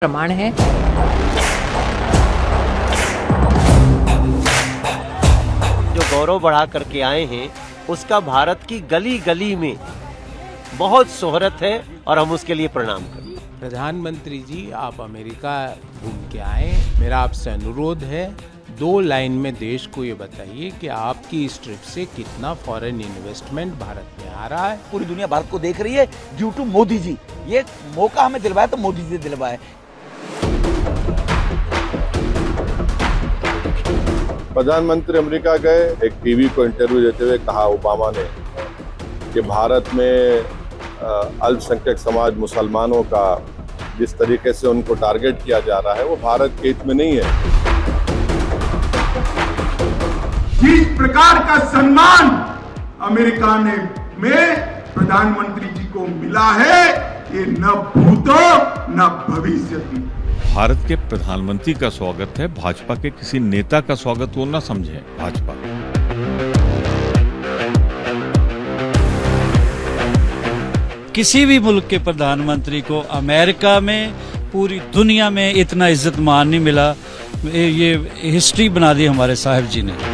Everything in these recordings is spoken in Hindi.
प्रमाण है। जो गौरव बढ़ा करके आए हैं उसका भारत की गली गली में बहुत शोहरत है और हम उसके लिए प्रणाम करते हैं। प्रधानमंत्री जी, आप अमेरिका घूम के आए, मेरा आपसे अनुरोध है 2 लाइन में देश को ये बताइए कि आपकी इस ट्रिप से कितना फॉरेन इन्वेस्टमेंट भारत में आ रहा है। पूरी दुनिया भारत को देख रही है ड्यू टू मोदी जी। ये मौका हमें दिलवाया तो मोदी जी ने दिलवाया। प्रधानमंत्री अमेरिका गए, एक टीवी को इंटरव्यू देते हुए कहा ओबामा ने कि भारत में अल्पसंख्यक समाज मुसलमानों का जिस तरीके से उनको टारगेट किया जा रहा है वो भारत के हित में नहीं है। जिस प्रकार का सम्मान अमेरिका ने में प्रधानमंत्री जी को मिला है, ये न भूतो न भविष्य की। भारत के प्रधानमंत्री का स्वागत है, भाजपा के किसी नेता का स्वागत वो न समझे। भाजपा किसी भी मुल्क के प्रधानमंत्री को अमेरिका में, पूरी दुनिया में इतना इज्जत मान नहीं मिला। ये हिस्ट्री बना दी हमारे साहब जी ने।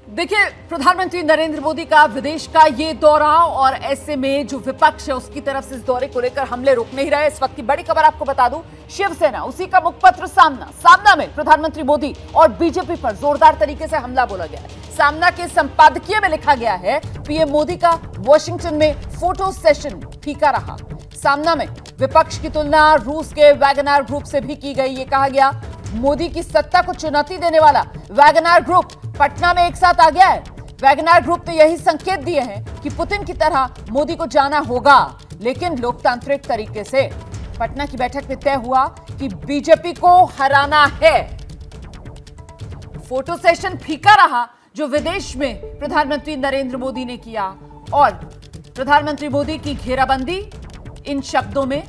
देखिए, प्रधानमंत्री नरेंद्र मोदी का विदेश का ये दौरा, और ऐसे में जो विपक्ष है उसकी तरफ से इस दौरे को लेकर हमले रुक नहीं रहे। इस वक्त की बड़ी खबर आपको बता दूं, शिवसेना उसी का मुखपत्र सामना में प्रधानमंत्री मोदी और बीजेपी पर जोरदार तरीके से हमला बोला गया है। सामना के संपादकीय में लिखा गया है, पीएम मोदी का वॉशिंगटन में फोटो सेशन फीका रहा। सामना में विपक्ष की तुलना रूस के वैगनार ग्रुप से भी की गई। ये कहा गया, मोदी की सत्ता को चुनौती देने वाला वैगनार ग्रुप पटना में एक साथ आ गया है। वैगनार ग्रुप ने यही संकेत दिए हैं कि पुतिन की तरह मोदी को जाना होगा, लेकिन लोकतांत्रिक तरीके से। पटना की बैठक में तय हुआ कि बीजेपी को हराना है। फोटो सेशन फीका रहा जो विदेश में प्रधानमंत्री नरेंद्र मोदी ने किया, और प्रधानमंत्री मोदी की घेराबंदी इन शब्दों में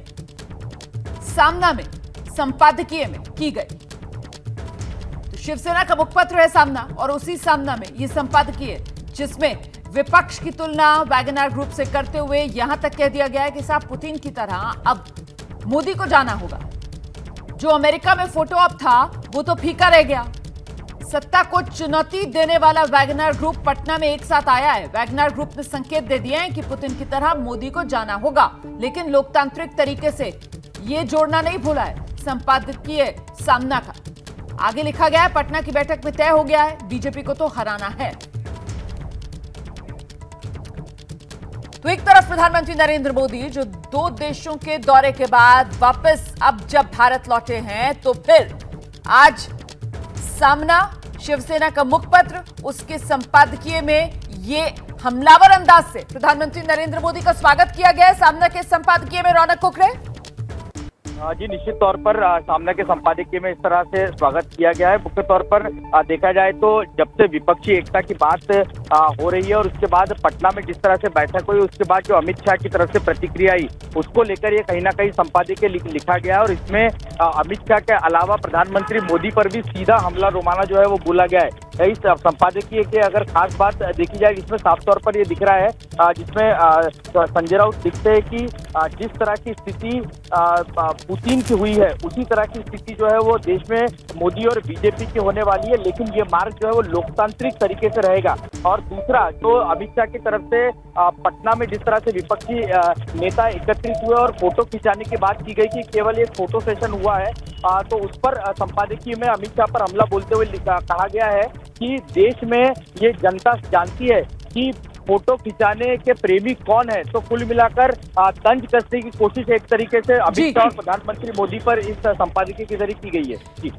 सामना में संपादकीय में की गई। शिवसेना का मुखपत्र है सामना, और उसी सामना में यह संपादकीय जिसमें विपक्ष की तुलना वैगनार ग्रुप से करते हुए यहां तक कह दिया गया है कि साहब पुतिन की तरह अब मोदी को जाना होगा। जो अमेरिका में फोटो ऑप था वो तो फीका रह गया। सत्ता को चुनौती देने वाला वैगनार ग्रुप पटना में एक साथ आया है। वैगनार ग्रुप ने संकेत दे दिए हैं कि पुतिन की तरह मोदी को जाना होगा, लेकिन लोकतांत्रिक तरीके से यह जोड़ना नहीं भूला है संपादकीय सामना का। आगे लिखा गया है, पटना की बैठक में तय हो गया है, बीजेपी को तो हराना है। तो एक तरफ प्रधानमंत्री नरेंद्र मोदी जो 2 देशों के दौरे के बाद वापस अब जब भारत लौटे हैं, तो फिर आज सामना शिवसेना का मुखपत्र, उसके संपादकीय में ये हमलावर अंदाज से प्रधानमंत्री नरेंद्र मोदी का स्वागत किया गया है। सामना के संपादकीय में रौनक कुकरे। जी, निश्चित तौर पर सामने के संपादकीय में इस तरह से स्वागत किया गया है। मुख्य तौर पर देखा जाए तो जब से विपक्षी एकता की बात हो रही है और उसके बाद पटना में जिस तरह से बैठक हुई, उसके बाद जो अमित शाह की तरफ से प्रतिक्रिया आई, उसको लेकर ये कहीं ना कहीं संपादकीय लिखा गया है। और इसमें अमित शाह के अलावा प्रधानमंत्री मोदी पर भी सीधा हमला रोमाना जो है वो बोला गया है। इस संपादकीय की अगर खास बात देखी जाए, इसमें साफ तौर पर ये दिख रहा है, जिसमें संजय राउत लिखते हैं कि जिस तरह की स्थिति पुतिन की हुई है, उसी तरह की स्थिति जो है वो देश में मोदी और बीजेपी की होने वाली है, लेकिन ये मार्ग जो है वो लोकतांत्रिक तरीके से रहेगा। और दूसरा, जो अमित शाह की तरफ से पटना में जिस तरह से विपक्षी नेता एकत्रित हुए और फोटो खिंचाने की बात की गई कि केवल एक फोटो सेशन हुआ है, तो उस पर संपादकीय में अमित शाह पर हमला बोलते हुए कहा गया है कि देश में ये जनता जानती है कि फोटो खिंचाने के प्रेमी कौन है। तो कुल मिलाकर तंज कसने की कोशिश एक तरीके से अमित शाह और प्रधानमंत्री मोदी पर इस संपादकीय के जरिए की गई है। जी,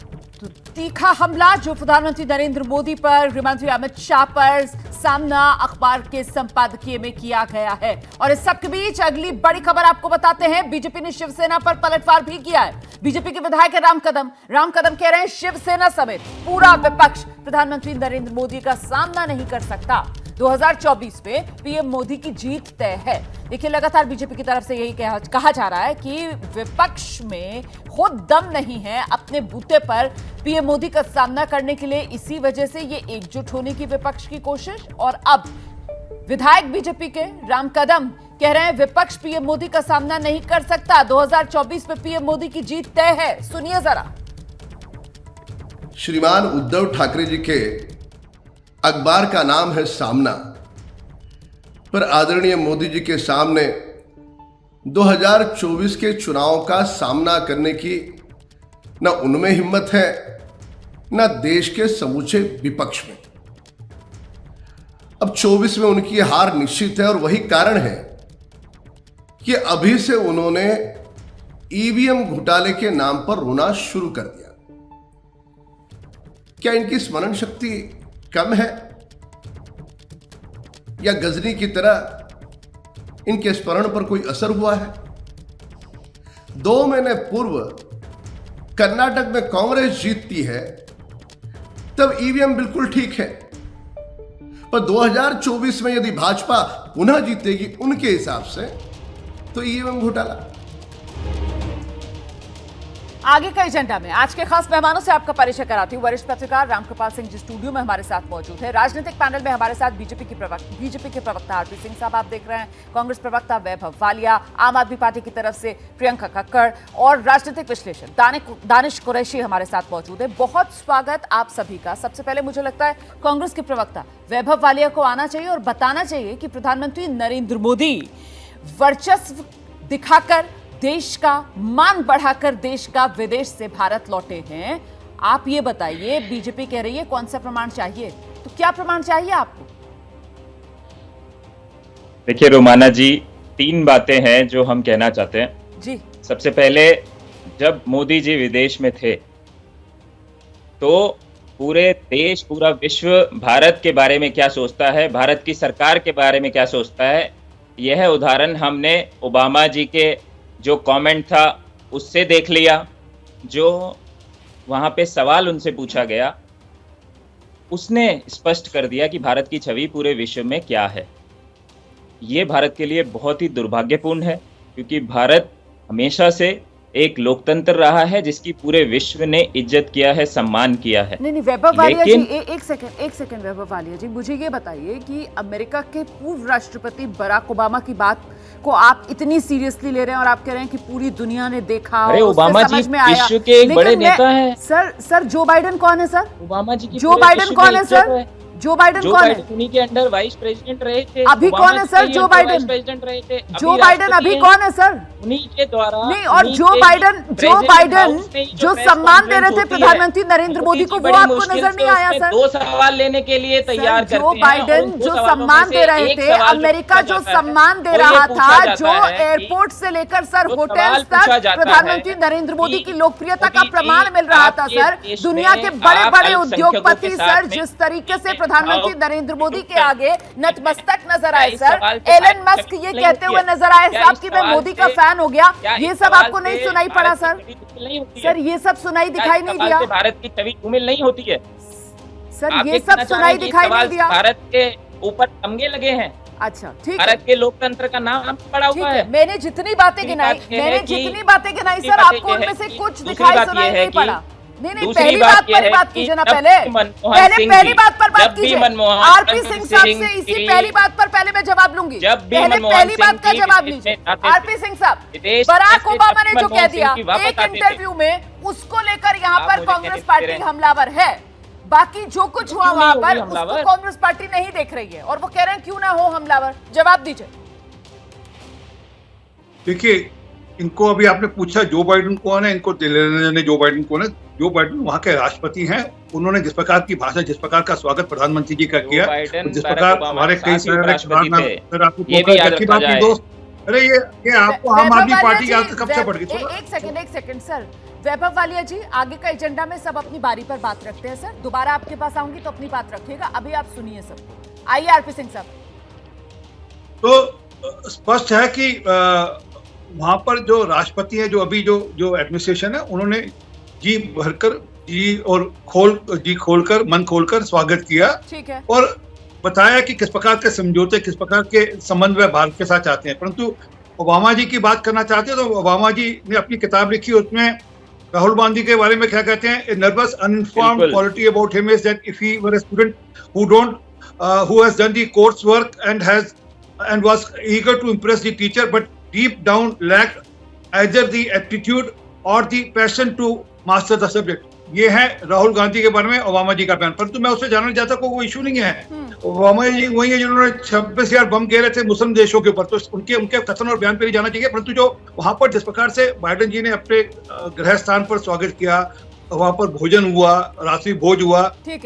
तो तीखा हमला जो प्रधानमंत्री नरेंद्र मोदी पर, गृहमंत्री अमित शाह पर सामना अखबार के संपादकीय में किया गया है। और इस सबके बीच अगली बड़ी खबर आपको बताते हैं, बीजेपी ने शिवसेना पर पलटवार भी किया है। बीजेपी के विधायक राम कदम कह रहे हैं शिवसेना समेत पूरा विपक्ष प्रधानमंत्री नरेंद्र मोदी का सामना नहीं कर सकता। 2024 में पीएम मोदी की जीत तय है। देखिए, लगातार बीजेपी की तरफ से यही कहा जा रहा है कि विपक्ष में खुद दम नहीं है अपने बूते पर पीएम मोदी का सामना करने के लिए। इसी वजह से ये एकजुट होने की विपक्ष की कोशिश, और अब विधायक बीजेपी के राम कदम कह रहे हैं विपक्ष पीएम मोदी का सामना नहीं कर सकता, 2024 में पीएम मोदी की जीत तय है। सुनिए जरा। श्रीमान उद्धव ठाकरे जी के अखबार का नाम है सामना, पर आदरणीय मोदी जी के सामने 2024 के चुनाव का सामना करने की न उनमें हिम्मत है न देश के समूचे विपक्ष में। अब 24 में उनकी हार निश्चित है और वही कारण है कि अभी से उन्होंने ईवीएम घोटाले के नाम पर रोना शुरू कर दिया। क्या इनकी स्मरण शक्ति कम है या गजनी की तरह इनके स्मरण पर कोई असर हुआ है? 2 महीने पूर्व कर्नाटक में कांग्रेस जीतती है तब ईवीएम बिल्कुल ठीक है, पर 2024 में यदि भाजपा पुनः जीतेगी उनके हिसाब से तो ईवीएम घोटाला। आगे का एजेंडा में आज के खास मेहमानों से आपका परिचय कराती हूँ। वरिष्ठ पत्रकार रामकृपाल सिंह जी स्टूडियो में हमारे साथ मौजूद है। राजनीतिक पैनल में हमारे साथ बीजेपी के प्रवक्ता आरपी सिंह साहब आप देख रहे हैं, कांग्रेस प्रवक्ता वैभव वालिया, आम आदमी पार्टी की तरफ से प्रियंका कक्कड़ और राजनीतिक विश्लेषक दानिश कुरैशी हमारे साथ मौजूद है। बहुत स्वागत आप सभी का। सबसे पहले मुझे लगता है कांग्रेस के प्रवक्ता वैभव वालिया को आना चाहिए और बताना चाहिए कि प्रधानमंत्री नरेंद्र मोदी वर्चस्व दिखाकर, देश का मान बढ़ाकर देश का विदेश से भारत लौटे हैं। आप ये बताइए, बीजेपी कह रही है कौन सा प्रमाण चाहिए, तो क्या प्रमाण चाहिए आपको? देखिए रोमाना जी, 3 बातें हैं जो हम कहना चाहते हैं जी। सबसे पहले, जब मोदी जी विदेश में थे तो पूरे देश, पूरा विश्व भारत के बारे में क्या सोचता है, भारत की सरकार के बारे में क्या सोचता है, यह उदाहरण हमने ओबामा जी के जो कमेंट था उससे देख लिया। जो वहाँ पे सवाल उनसे पूछा गया उसने स्पष्ट कर दिया कि भारत की छवि पूरे विश्व में क्या है। ये भारत के लिए बहुत ही दुर्भाग्यपूर्ण है, क्योंकि भारत हमेशा से एक लोकतंत्र रहा है जिसकी पूरे विश्व ने इज्जत किया है, सम्मान किया है। नहीं वैभव वालिया जी, एक सेकंड वैभव वालिया जी, मुझे ये बताइए कि अमेरिका के पूर्व राष्ट्रपति बराक ओबामा की बात को आप इतनी सीरियसली ले रहे हैं और आप कह रहे हैं कि पूरी दुनिया ने देखा, अरे ओबामा जी विश्व के एक बड़े नेता हैं। सर जो बाइडेन कौन है सर? ओबामा जी की जो बाइडेन कौन है सर? जो बाइडेन कौन है? उन्हीं के अंडर वाइस प्रेसिडेंट रहे थे। अभी कौन है सर जो बाइडेन? प्रेसिडेंट रहे थे। जो बाइडेन अभी कौन है सर? उन्हीं के द्वारा। नहीं, और जो बाइडेन जो सम्मान दे रहे थे प्रधानमंत्री नरेंद्र मोदी को, वो आपको नजर नहीं आया सर? 2 सवाल लेने के लिए तैयार करते हैं। जो बाइडेन जो सम्मान दे रहे थे, अमेरिका जो सम्मान दे रहा था, जो एयरपोर्ट से लेकर सर होटल तक प्रधानमंत्री नरेंद्र मोदी की लोकप्रियता का प्रमाण मिल रहा था सर। दुनिया के बड़े बड़े उद्योगपति सर जिस तरीके से प्रधानमंत्री नरेंद्र मोदी के आगे नतमस्तक नजर आए सर, एलन मस्क ये कहते हुए नजर आए साहब कि मैं मोदी का फैन हो गया, ये सब आपको नहीं सुनाई पड़ा सर? सर ये सब सुनाई दिखाई नहीं दिया? भारत की छवि धूमिल नहीं होती है सर, ये सब सुनाई दिखाई नहीं दिया? भारत के ऊपर तमगे लगे हैं। अच्छा ठीक है, भारत के लोकतंत्र का नाम पड़ा हुआ है। मैंने जितनी बातें गिनाई सर, आपको उनमें से कुछ दिखाई सुनाई नहीं पड़ा? नहीं, पहली बात कीजिए ना, पहली बात पर बात कीजिए। आरपी सिंह साहब से इसी पहली बात पर पहले मैं जवाब लूंगी। पहली बात का जवाब लीजिए। आरपी सिंह साहब, बराक ओबामा ने जो कह दिया एक इंटरव्यू में, उसको लेकर यहाँ पर कांग्रेस पार्टी हमलावर है। बाकी जो कुछ हुआ वहां पर उसको कांग्रेस पार्टी नहीं देख रही है और वो कह रहे हैं क्यों ना हो हमलावर। जवाब दीजिए। देखिए, इनको अभी आपने पूछा जो बाइडेन कौन है, इनको ने जो बाइडेन कौन है। जो बाइडेन वहाँ के राष्ट्रपति हैं, उन्होंने जिस प्रकार की भाषा, जिस प्रकार का स्वागत प्रधानमंत्री जी का किया, जिस प्रकार हमारे कई सारे दोस्त, अरे ये आपको आम आदमी पार्टी की आदत कब से पड़ गई? एक सेकंड सर, वैभव वालिया जी, आगे का एजेंडा में सब अपनी बारी पर बात रखते हैं सर। दोबारा आपके पास आऊंगी तो अपनी बात रखिएगा, अभी आप सुनिए सबको। आइए आरपी सिंह साहब। तो स्पष्ट है कि वहां पर जो राष्ट्रपति है, जो अभी जो एडमिनिस्ट्रेशन है, उन्होंने जी भरकर खोलकर मन खोलकर स्वागत किया। ठीक है। और बताया कि किस प्रकार के समझौते, किस प्रकार के समन्वय भारत के साथ चाहते हैं। परंतु ओबामा जी की बात करना चाहते हैं तो ओबामा जी ने अपनी किताब लिखी, उसमें राहुल गांधी के बारे में क्या कहते हैं? A nervous uninformed quality about him is that if he were a student who has done the course work and has and was eager to impress the teacher, but deep down lacked either the aptitude or the passion to master the subject. ये है राहुल गांधी के बारे में ओबामा जी का बयान। परंतु मैं उससे जानना चाहता हूँ वो इशू नहीं है। ओबामा जी वही है जिन्होंने 26,000 बम गिरे थे मुस्लिम देशों के ऊपर, तो उनके कथन और बयान पे नहीं जाना चाहिए। परंतु जो वहां पर जिस प्रकार से बाइडेन जी ने अपने गृह स्थान पर स्वागत किया, वहां पर भोजन हुआ, रात्रि भोज हुआ,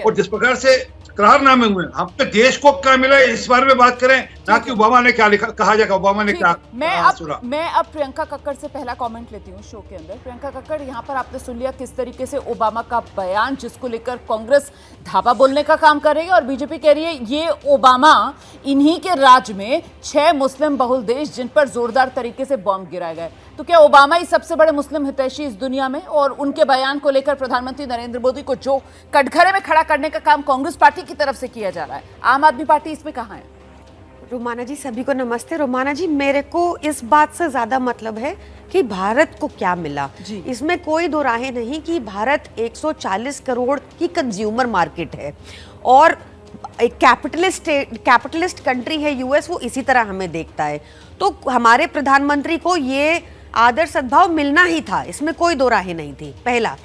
और जिस प्रकार से करारनामे हुए, हम पे देश को क्या मिला इस बारे में बात करें, ना कि ओबामा ने क्या लिखा, कहा जाएगा ओबामा ने क्या सुना। मैं अब प्रियंका कक्कड़ से पहला कमेंट लेती हूँ शो के अंदर। प्रियंका कक्कड़, यहाँ पर आपने सुन लिया किस तरीके से ओबामा का बयान, जिसको लेकर कांग्रेस धावा बोलने का काम कर रही है और बीजेपी कह रही है ये ओबामा इन्हीं के राज में 6 मुस्लिम बहुल देश जिन पर जोरदार तरीके से बम गिराए गए। तो क्या ओबामा ही सबसे बड़े मुस्लिम हितैषी इस दुनिया में, और उनके बयान को लेकर प्रधानमंत्री नरेंद्र मोदी को जो कटघरे में खड़ा करने का काम कांग्रेस पार्टी की तरफ से किया जा रहा है, आम आदमी पार्टी इसमें कहां है? रोमाना जी, सभी को नमस्ते। रोमाना जी, मेरे को इस बात से ज्यादा मतलब है कि भारत को क्या मिला। इसमें कोई दो राहें नहीं कि भारत 140 करोड़ की कंज्यूमर मार्केट है और एक कैपिटलिस्ट कंट्री है यूएस, वो इसी तरह हमें देखता है। तो हमारे प्रधानमंत्री को ये आदर सद्भाव मिलना ही था, इसमें कोई दो राहें नहीं थी, पहला।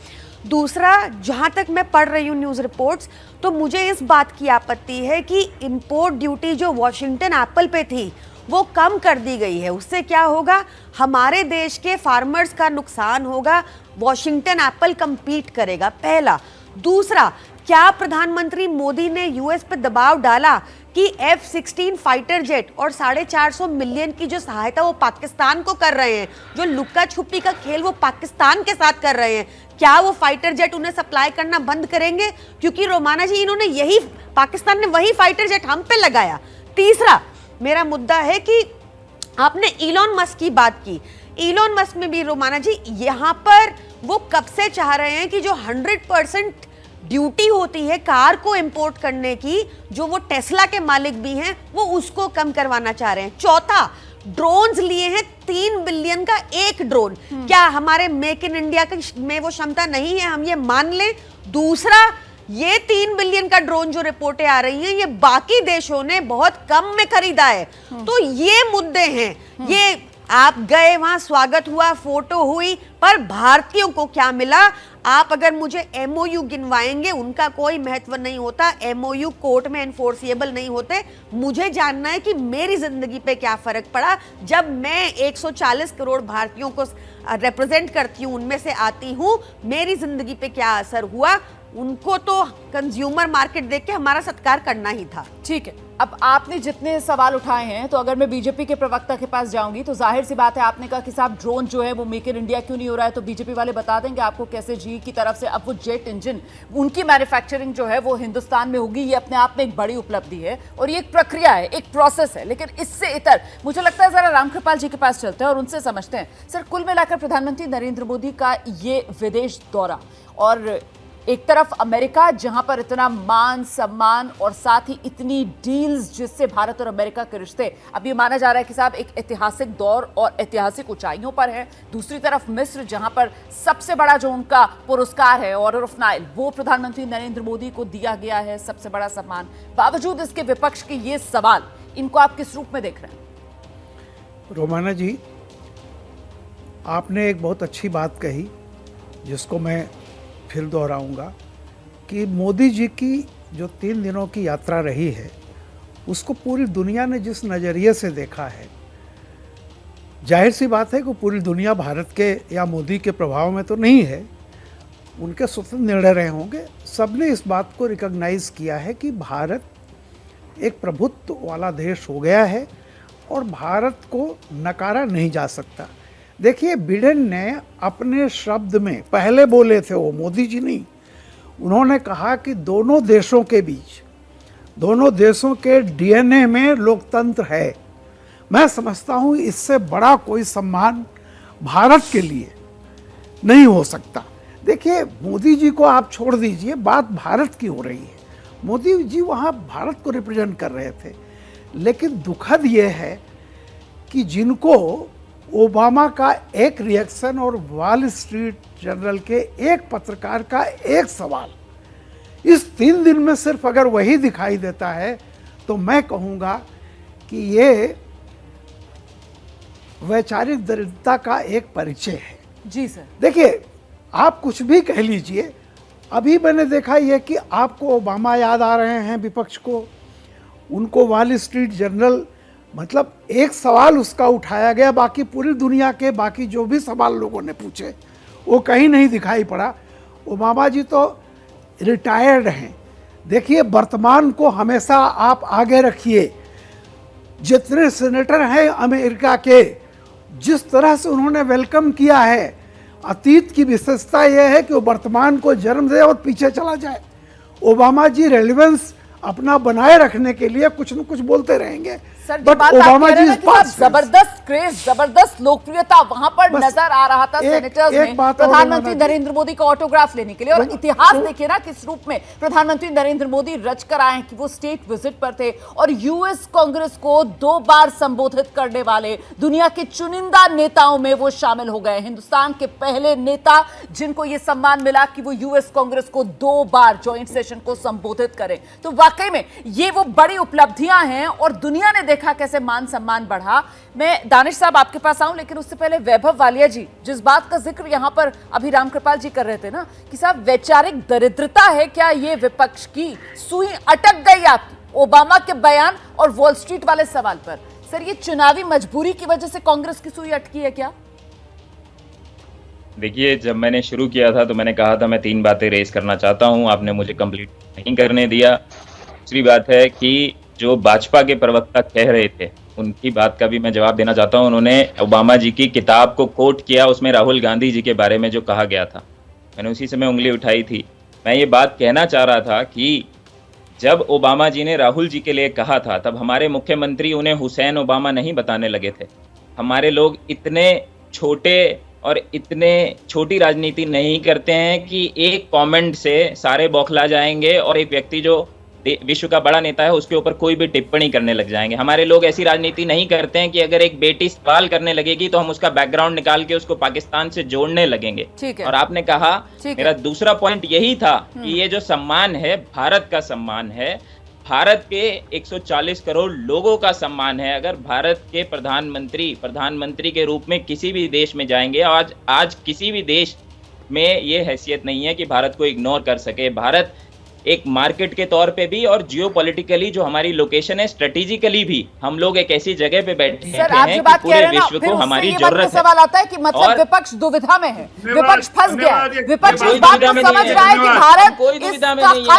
दूसरा, जहां तक मैं पढ़ रही हूँ न्यूज़ रिपोर्ट्स, तो मुझे इस बात की आपत्ति है कि इंपोर्ट ड्यूटी जो वॉशिंगटन एप्पल पे थी वो कम कर दी गई है। उससे क्या होगा, हमारे देश के फार्मर्स का नुकसान होगा, वॉशिंगटन एप्पल compete करेगा, पहला। दूसरा, क्या प्रधानमंत्री मोदी ने यूएस पे दबाव डाला कि F-16 फाइटर जेट और 450 मिलियन की जो सहायता वो पाकिस्तान को कर रहे हैं, जो लुक्का छुपी का खेल वो पाकिस्तान के साथ कर रहे हैं, क्या वो फाइटर जेट उन्हें सप्लाई करना बंद करेंगे? क्योंकि रोमाना जी, इन्होंने यही, पाकिस्तान ने वही फाइटर जेट हम पे लगाया। तीसरा मेरा मुद्दा है कि आपने इलॉन मस्क की बात की। इलॉन मस्क में भी रोमाना जी, यहाँ पर वो कब से चाह रहे हैं कि जो 100% ड्यूटी होती है कार को इंपोर्ट करने की, जो वो टेस्ला के मालिक भी हैं, वो उसको कम करवाना चाह रहे हैं। चौथा, ड्रोन्स लिए हैं 3 बिलियन का एक ड्रोन। क्या हमारे मेक इन इंडिया में वो क्षमता नहीं है, हम ये मान लें? दूसरा, ये 3 बिलियन का ड्रोन जो रिपोर्टें आ रही हैं, ये बाकी देशों ने बहुत कम में खरीदा है। तो ये मुद्दे हैं। ये आप गए, वहां स्वागत हुआ, फोटो हुई, पर भारतीयों को क्या मिला? आप अगर मुझे MOU गिनवाएंगे, उनका कोई महत्व नहीं होता। MOU कोर्ट में एनफोर्सिएबल नहीं होते। मुझे जानना है कि मेरी जिंदगी पे क्या फर्क पड़ा जब मैं 140 करोड़ भारतीयों को रिप्रेजेंट करती हूँ, उनमें से आती हूँ, मेरी जिंदगी पे क्या असर हुआ? उनको तो कंज्यूमर मार्केट देख के हमारा सत्कार करना ही था। ठीक है, अब आपने जितने सवाल उठाए हैं, तो अगर मैं बीजेपी के प्रवक्ता के पास जाऊंगी तो जाहिर सी बात है, आपने कहा कि साहब ड्रोन जो है वो मेक इन इंडिया क्यों नहीं हो रहा है, तो बीजेपी वाले बता देंगे आपको कैसे जी की तरफ से अब वो जेट इंजन, उनकी मैन्युफैक्चरिंग जो है वो हिंदुस्तान में होगी। ये अपने आप में एक बड़ी उपलब्धि है और ये एक प्रक्रिया है, एक प्रोसेस है। लेकिन इससे इतर मुझे लगता है जरा रामकृपाल जी के पास चलते हैं और उनसे समझते हैं। सर, कुल मिलाकर प्रधानमंत्री नरेंद्र मोदी का ये विदेश दौरा, और एक तरफ अमेरिका जहां पर इतना मान सम्मान और साथ ही इतनी डील्स जिससे भारत और अमेरिका के रिश्ते, अब ये माना जा रहा है कि साहब एक ऐतिहासिक दौर और ऐतिहासिक ऊंचाइयों पर है। दूसरी तरफ मिस्र, जहां पर सबसे बड़ा जो उनका पुरस्कार है ऑर्डर ऑफ नाइल, वो प्रधानमंत्री नरेंद्र मोदी को दिया गया है, सबसे बड़ा सम्मान। बावजूद इसके विपक्ष के ये सवाल, इनको आप किस रूप में देख रहे हैं? रोमाना जी, आपने एक बहुत अच्छी बात कही जिसको मैं फिर दोहराऊंगा कि मोदी जी की जो 3 दिनों की यात्रा रही है, उसको पूरी दुनिया ने जिस नज़रिए से देखा है, जाहिर सी बात है कि पूरी दुनिया भारत के या मोदी के प्रभाव में तो नहीं है, उनके स्वतंत्र निर्णय रहे होंगे। सबने इस बात को रिकॉग्नाइज़ किया है कि भारत एक प्रभुत्व वाला देश हो गया है और भारत को नकारा नहीं जा सकता। देखिए, बिडेन ने अपने शब्द में पहले बोले थे, वो मोदी जी नहीं, उन्होंने कहा कि दोनों देशों के बीच, दोनों देशों के DNA में लोकतंत्र है। मैं समझता हूँ इससे बड़ा कोई सम्मान भारत के लिए नहीं हो सकता। देखिए, मोदी जी को आप छोड़ दीजिए, बात भारत की हो रही है। मोदी जी वहाँ भारत को रिप्रेजेंट कर रहे थे, लेकिन दुखद ये है कि जिनको ओबामा का एक रिएक्शन और वॉल स्ट्रीट जर्नल के एक पत्रकार का एक सवाल, इस 3 दिन में सिर्फ अगर वही दिखाई देता है, तो मैं कहूँगा कि ये वैचारिक दरिद्रता का एक परिचय है। जी सर। देखिए, आप कुछ भी कह लीजिए, अभी मैंने देखा ये कि आपको ओबामा याद आ रहे हैं विपक्ष को, उनको वॉल स्ट्रीट जर्नल, मतलब एक सवाल उसका उठाया गया, बाकी पूरी दुनिया के बाकी जो भी सवाल लोगों ने पूछे वो कहीं नहीं दिखाई पड़ा। ओबामा जी तो रिटायर्ड हैं। देखिए, वर्तमान को हमेशा आप आगे रखिए। जितने सेनेटर हैं अमेरिका के, जिस तरह से उन्होंने वेलकम किया है, अतीत की विशेषता यह है कि वो वर्तमान को जन्म दे और पीछे चला जाए। ओबामा जी रेलेवेंस अपना बनाए रखने के लिए कुछ न कुछ बोलते रहेंगे। सर, बट ओबामा जी इस बात जबरदस्त क्रेज, जबरदस्त लोकप्रियता वहां पर नजर आ रहा था सेनेटर्स में प्रधानमंत्री नरेंद्र मोदी का ऑटोग्राफ लेने के लिए। और इतिहास देखिए ना किस रूप में प्रधानमंत्री नरेंद्र मोदी रच कर आए कि वो स्टेट विजिट पर थे और यूएस कांग्रेस को 2 बार संबोधित करने वाले दुनिया के चुनिंदा नेताओं में वो शामिल हो गए। हिंदुस्तान के पहले नेता जिनको ये सम्मान मिला कि वो यूएस कांग्रेस को 2 बार ज्वाइंट सेशन को संबोधित करें। तो वाकई में ये वो बड़ी उपलब्धियां हैं और दुनिया ने देखा कैसे मान सम्मान बढ़ा। मैं दानिश साहब आपके पास आऊं, लेकिन उससे पहले वैभव वालिया जी, जिस बात का जिक्र यहां पर अभी रामकृपाल जी कर रहे थे ना कि साहब वैचारिक दरिद्रता है क्या ये विपक्ष की? सुई अटक गई आपकी ओबामा के बयान और वॉल स्ट्रीट वाले सवाल पर। सर, ये चुनावी मजबूरी की वजह से कांग्रेस की सुई अटकी है क्या? देखिए, जब मैंने शुरू किया था तो मैंने कहा था मैं 3 बातें रेस करना चाहता हूं, आपने मुझे कंप्लीट नहीं करने दिया। दूसरी बात है कि जो भाजपा के प्रवक्ता कह रहे थे उनकी बात का भी मैं जवाब देना चाहता हूं। उन्होंने ओबामा जी की किताब को कोट किया, उसमें राहुल गांधी जी के बारे में जो कहा गया था, मैंने उसी समय उंगली उठाई थी। मैं ये बात कहना चाह रहा था कि जब ओबामा जी ने राहुल जी के लिए कहा था तब हमारे मुख्यमंत्री उन्हें हुसैन ओबामा नहीं बताने लगे थे। हमारे लोग इतने छोटे और इतने छोटी राजनीति नहीं करते हैं कि एक कमेंट से सारे बौखला जाएंगे और एक व्यक्ति जो विश्व का बड़ा नेता है उसके ऊपर कोई भी टिप्पणी करने लग जाएंगे। हमारे लोग ऐसी राजनीति नहीं करते हैं कि अगर एक बेटी सवाल करने लगेगी तो हम उसका बैकग्राउंड निकाल के उसको पाकिस्तान से जोड़ने लगेंगे। और आपने कहा, मेरा दूसरा पॉइंट यही था कि ये जो सम्मान है भारत का सम्मान है, भारत के 140 करोड़ लोगों का सम्मान है। अगर भारत के प्रधानमंत्री के रूप में किसी भी देश में जाएंगे, आज किसी भी देश में ये हैसियत नहीं है कि भारत को इग्नोर कर सके। भारत एक मार्केट के तौर पे भी और जियोपॉलिटिकली जो हमारी लोकेशन है, स्ट्रेटेजिकली भी हम लोग एक ऐसी जगह पे बैठे हैं कि पूरे विश्व को हमारी जरूरत है। सवाल आता है कि मतलब विपक्ष दुविधा में है, विपक्ष फंस गया है, विपक्ष इस बात को समझ रहा है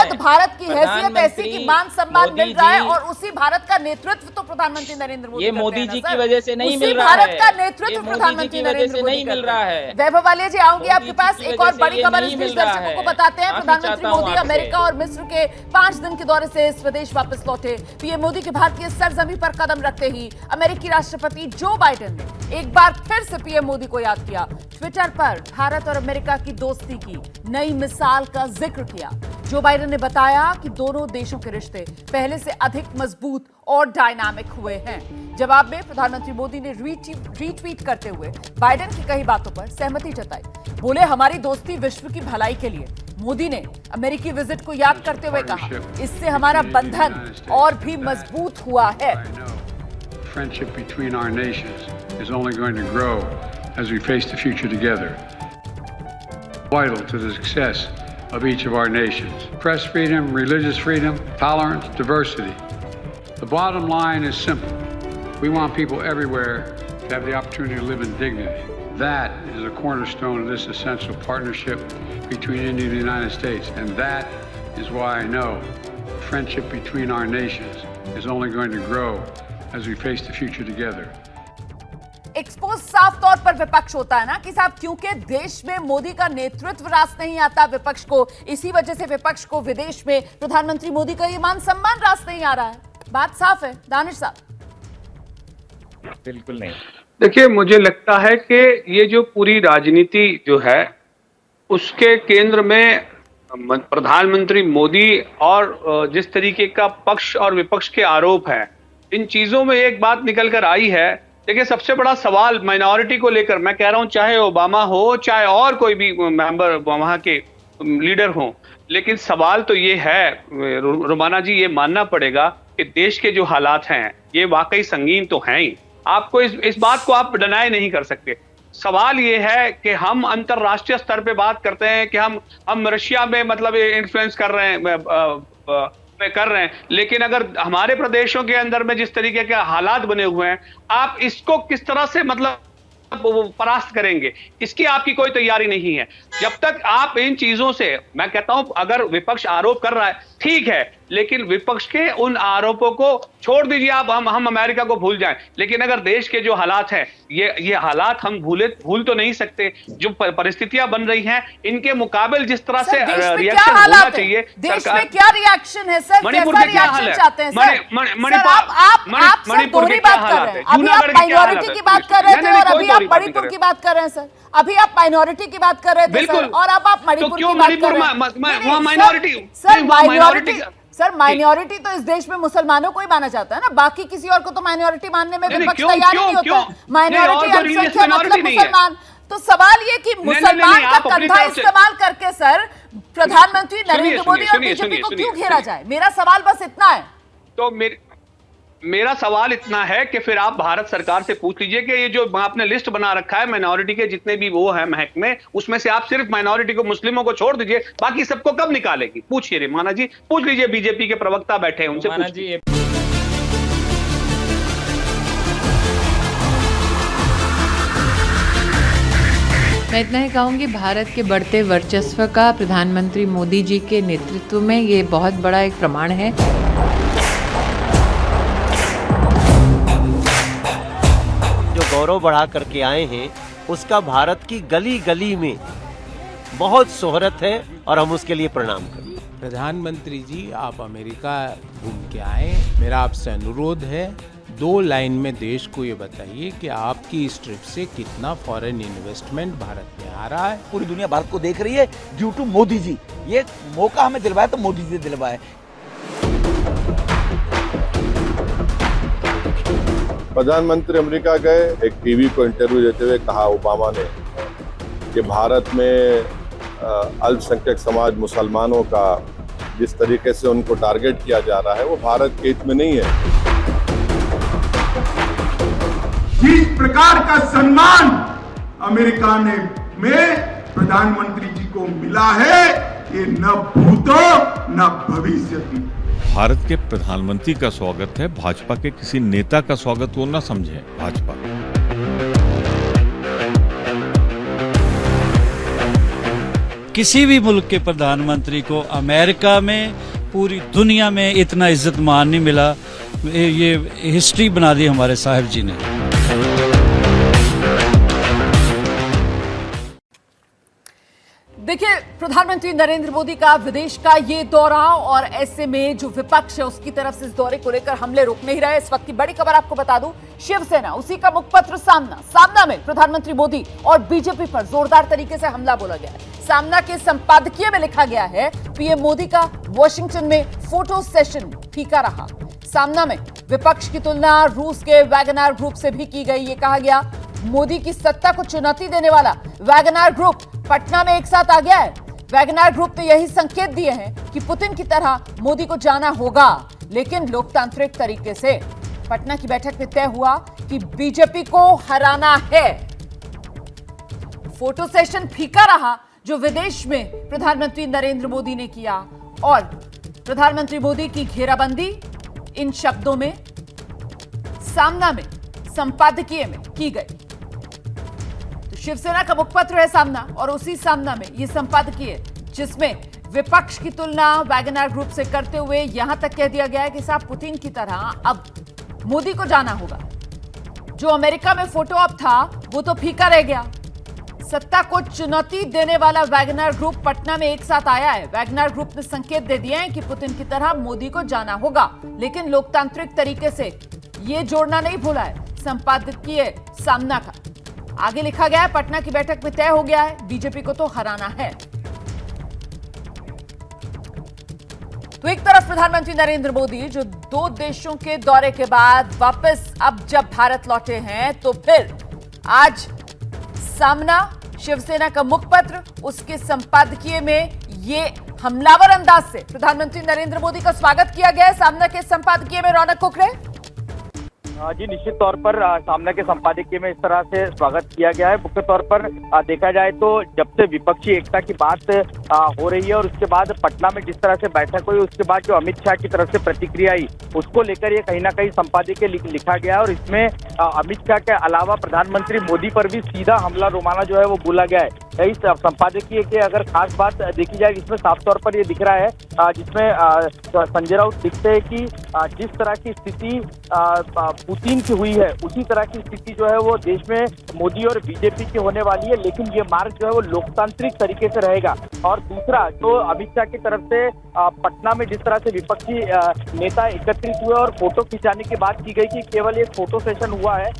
कि भारत की हैसियत ऐसी कि मान सम्मान मिल रहा है और उसी भारत का नेतृत्व तो प्रधानमंत्री नरेंद्र मोदी, ये मोदी जी की वजह से नहीं मिल रहा है, भारत का नेतृत्व प्रधानमंत्री नरेंद्र मोदी नहीं मिल रहा है। वैभव वालिया जी, आऊंगी आपके पास। एक और बड़ी खबर इस बीच दर्शकों को बताते हैं। प्रधानमंत्री मोदी अमेरिका और मिस्र के 5 दिन के दौरे से स्वदेश वापस लौटे। पीएम मोदी के भारतीय सरजमीं पर कदम रखते ही अमेरिकी राष्ट्रपति जो बाइडेन ने एक बार फिर से पीएम मोदी को याद किया। ट्विटर पर भारत और अमेरिका की दोस्ती की नई मिसाल का जिक्र किया। जो बाइडेन ने बताया कि दोनों देशों के रिश्ते पहले से अधिक मजबूत और डायनामिक हुए हैं। जवाब में प्रधानमंत्री मोदी ने रीट्वीट करते हुए बाइडेन की कई बातों पर सहमति जताई। बोले, हमारी दोस्ती विश्व की भलाई के लिए। मोदी ने अमेरिकी विजिट को याद करते हुए कहा, इससे हमारा बंधन और भी मजबूत हुआ है। Friendship between our nations is only going to grow as we face the future together. Vital to the success of each of our nations. Press freedom, religious freedom, tolerance, diversity. The bottom line is simple. We want people everywhere to have the opportunity to live in dignity. That is a cornerstone of this essential partnership between India and the United States. And that is why I know friendship between our nations is only going to grow as we face the future together. Expose साफ तौर पर विपक्ष होता है ना कि साहब, क्योंकि देश में मोदी का नेतृत्व रास नहीं आता विपक्ष को, इसी वजह से विपक्ष को विदेश में प्रधानमंत्री मोदी का ये मान सम्मान रास नहीं आ रहा है। बात साफ है। दानिश साहब। बिल्कुल नहीं। देखिए, मुझे लगता है कि ये जो पूरी राजनीति जो है उसके केंद्र में प्रधानमंत्री मोदी और जिस तरीके का पक्ष और विपक्ष के आरोप हैं, इन चीजों में एक बात निकल कर आई है। देखिए, सबसे बड़ा सवाल माइनॉरिटी को लेकर मैं कह रहा हूं, चाहे ओबामा हो चाहे और कोई भी मेंबर वहां के लीडर हों, लेकिन सवाल तो ये है रोमाना जी, ये मानना पड़ेगा कि देश के जो हालात हैं ये वाकई संगीन तो हैं ही। आपको इस बात को आप डिनाई नहीं कर सकते। सवाल ये है कि हम अंतर्राष्ट्रीय स्तर पे बात करते हैं कि हम रशिया में मतलब इन्फ्लुएंस कर रहे हैं, लेकिन अगर हमारे प्रदेशों के अंदर में जिस तरीके के हालात बने हुए हैं, आप इसको किस तरह से मतलब परास्त करेंगे, इसकी आपकी कोई तैयारी नहीं है। जब तक आप इन चीजों से, मैं कहता हूं अगर विपक्ष आरोप कर रहा है ठीक है, लेकिन विपक्ष के उन आरोपों को छोड़ दीजिए। आप हम अमेरिका को भूल जाएं, लेकिन अगर देश के जो हालात हैं ये हालात हम भूल तो नहीं सकते। जो परिस्थितियां बन रही हैं इनके मुकाबले जिस तरह से रिएक्शन होना चाहिए, देश में क्या रिएक्शन है सर? मणिपुर के क्या हाल है? मणिपुर की बात कर रहे हैं, अभी आप माइनॉरिटी की बात कर रहे थे और अभी आप मणिपुर की बात कर रहे हैं सर। अभी आप माइनॉरिटी की बात कर रहे थे सर, और अब आप मणिपुर की बात कर रहे हैं। सर माइनॉरिटी तो इस देश में मुसलमानों को ही माना जाता है ना, बाकी किसी और को तो माइनॉरिटी मानने में विपक्ष तैयार नहीं होता। माइनॉरिटी अल्पसंख्यक मतलब मुसलमान। तो सवाल ये कि मुसलमान का कंधा इस्तेमाल करके सर प्रधानमंत्री नरेंद्र मोदी और बीजेपी को क्यों घेरा जाए? मेरा सवाल बस इतना है। तो मेरा सवाल इतना है कि फिर आप भारत सरकार से पूछ लीजिए कि ये जो आपने लिस्ट बना रखा है माइनॉरिटी के जितने भी वो है महकमे, उसमें से आप सिर्फ माइनॉरिटी को, मुस्लिमों को छोड़ दीजिए, बाकी सबको कब निकालेगी? पूछिए रोमाना जी, पूछ लीजिए, बीजेपी के प्रवक्ता बैठे हैं उनसे पूछिए। मैं इतना ही कहूँगी, भारत के बढ़ते वर्चस्व का प्रधानमंत्री मोदी जी के नेतृत्व में ये बहुत बड़ा एक प्रमाण है। जो गौरव बढ़ा करके आए हैं उसका भारत की गली गली में बहुत शोहरत है और हम उसके लिए प्रणाम करते हैं। प्रधानमंत्री जी, आप अमेरिका घूम के आए, मेरा आपसे अनुरोध है 2 लाइन में देश को ये बताइए कि आपकी इस ट्रिप से कितना फॉरेन इन्वेस्टमेंट भारत में आ रहा है। पूरी दुनिया भारत को देख रही है ड्यू टू मोदी जी। ये मौका हमें दिलवाया तो मोदी जी ने दिलवाया। प्रधानमंत्री अमेरिका गए, एक टीवी को इंटरव्यू देते हुए कहा ओबामा ने कि भारत में अल्पसंख्यक समाज मुसलमानों का जिस तरीके से उनको टारगेट किया जा रहा है वो भारत के हित में नहीं है। जिस प्रकार का सम्मान अमेरिका में प्रधानमंत्री जी को मिला है, ये न भूतो न भविष्य की। भारत के प्रधानमंत्री का स्वागत है, भाजपा के किसी नेता का स्वागत वो न समझे भाजपा। किसी भी मुल्क के प्रधानमंत्री को अमेरिका में, पूरी दुनिया में इतना इज्जत मान नहीं मिला। ये हिस्ट्री बना दी हमारे साहब जी ने। देखिए, प्रधानमंत्री नरेंद्र मोदी का विदेश का ये दौरा, और ऐसे में जो विपक्ष है उसकी तरफ से इस दौरे को लेकर हमले रुक नहीं रहे। इस वक्त की बड़ी खबर आपको बता दूं, शिवसेना, उसी का मुखपत्र सामना में प्रधानमंत्री मोदी और बीजेपी पर जोरदार तरीके से हमला बोला गया है। सामना के संपादकीय में लिखा गया है, पीएम मोदी का वॉशिंगटन में फोटो सेशन फीका रहा। सामना में विपक्ष की तुलना रूस के वैगनर ग्रुप से भी की गई। ये कहा गया, मोदी की सत्ता को चुनौती देने वाला वैगनर ग्रुप पटना में एक साथ आ गया है। वैगनर ग्रुप ने यही संकेत दिए हैं कि पुतिन की तरह मोदी को जाना होगा, लेकिन लोकतांत्रिक तरीके से। पटना की बैठक में तय हुआ कि बीजेपी को हराना है। फोटो सेशन फीका रहा जो विदेश में प्रधानमंत्री नरेंद्र मोदी ने किया, और प्रधानमंत्री मोदी की घेराबंदी इन शब्दों में सामना में संपादकीय में की गई। शिवसेना का मुखपत्र है सामना, और उसी सामना में ये संपादकीय जिसमें विपक्ष की तुलना वैगनर ग्रुप से करते हुए यहां तक कह दिया गया है कि साहब पुतिन की तरह अब मोदी को जाना होगा। जो अमेरिका में फोटो ऑप था वो तो फीका रह गया। सत्ता को चुनौती देने वाला वैगनर ग्रुप पटना में एक साथ आया है। वैगनर ग्रुप ने संकेत दे दिए हैं कि पुतिन की तरह मोदी को जाना होगा, लेकिन लोकतांत्रिक तरीके से ये जोड़ना नहीं भूला है संपादकीय सामना का। आगे लिखा गया है, पटना की बैठक में तय हो गया है, बीजेपी को तो हराना है। तो एक तरफ प्रधानमंत्री नरेंद्र मोदी जो 2 देशों के दौरे के बाद वापस अब जब भारत लौटे हैं, तो फिर आज सामना, शिवसेना का मुखपत्र, उसके संपादकीय में ये हमलावर अंदाज से प्रधानमंत्री नरेंद्र मोदी का स्वागत किया गया है। सामना के संपादकीय में रौनक कुकरे। जी निश्चित तौर पर सामना के संपादकीय में इस तरह से स्वागत किया गया है। मुख्य तौर पर देखा जाए तो जब से विपक्षी एकता की बात हो रही है और उसके बाद पटना में जिस तरह से बैठक हुई, उसके बाद जो अमित शाह की तरफ से प्रतिक्रिया आई, उसको लेकर ये कहीं ना कहीं संपादकीय लिखा गया है। और इसमें अमित शाह के अलावा प्रधानमंत्री मोदी पर भी सीधा हमला रोमाना जो है वो बोला गया है। इस संपादकीय की अगर खास बात देखी जाए, इसमें साफ तौर पर ये दिख रहा है, जिसमें संजय राउत लिखते हैं कि जिस तरह की स्थिति पुतिन की हुई है, उसी तरह की स्थिति जो है वो देश में मोदी और बीजेपी की होने वाली है, लेकिन ये मार्ग जो है वो लोकतांत्रिक तरीके से रहेगा। और दूसरा, जो अमित शाह की तरफ से पटना में जिस तरह से विपक्षी नेता एकत्रित हुए और फोटो खिंचाने की बात की गई कि केवल एक फोटो सेशन हुआ है,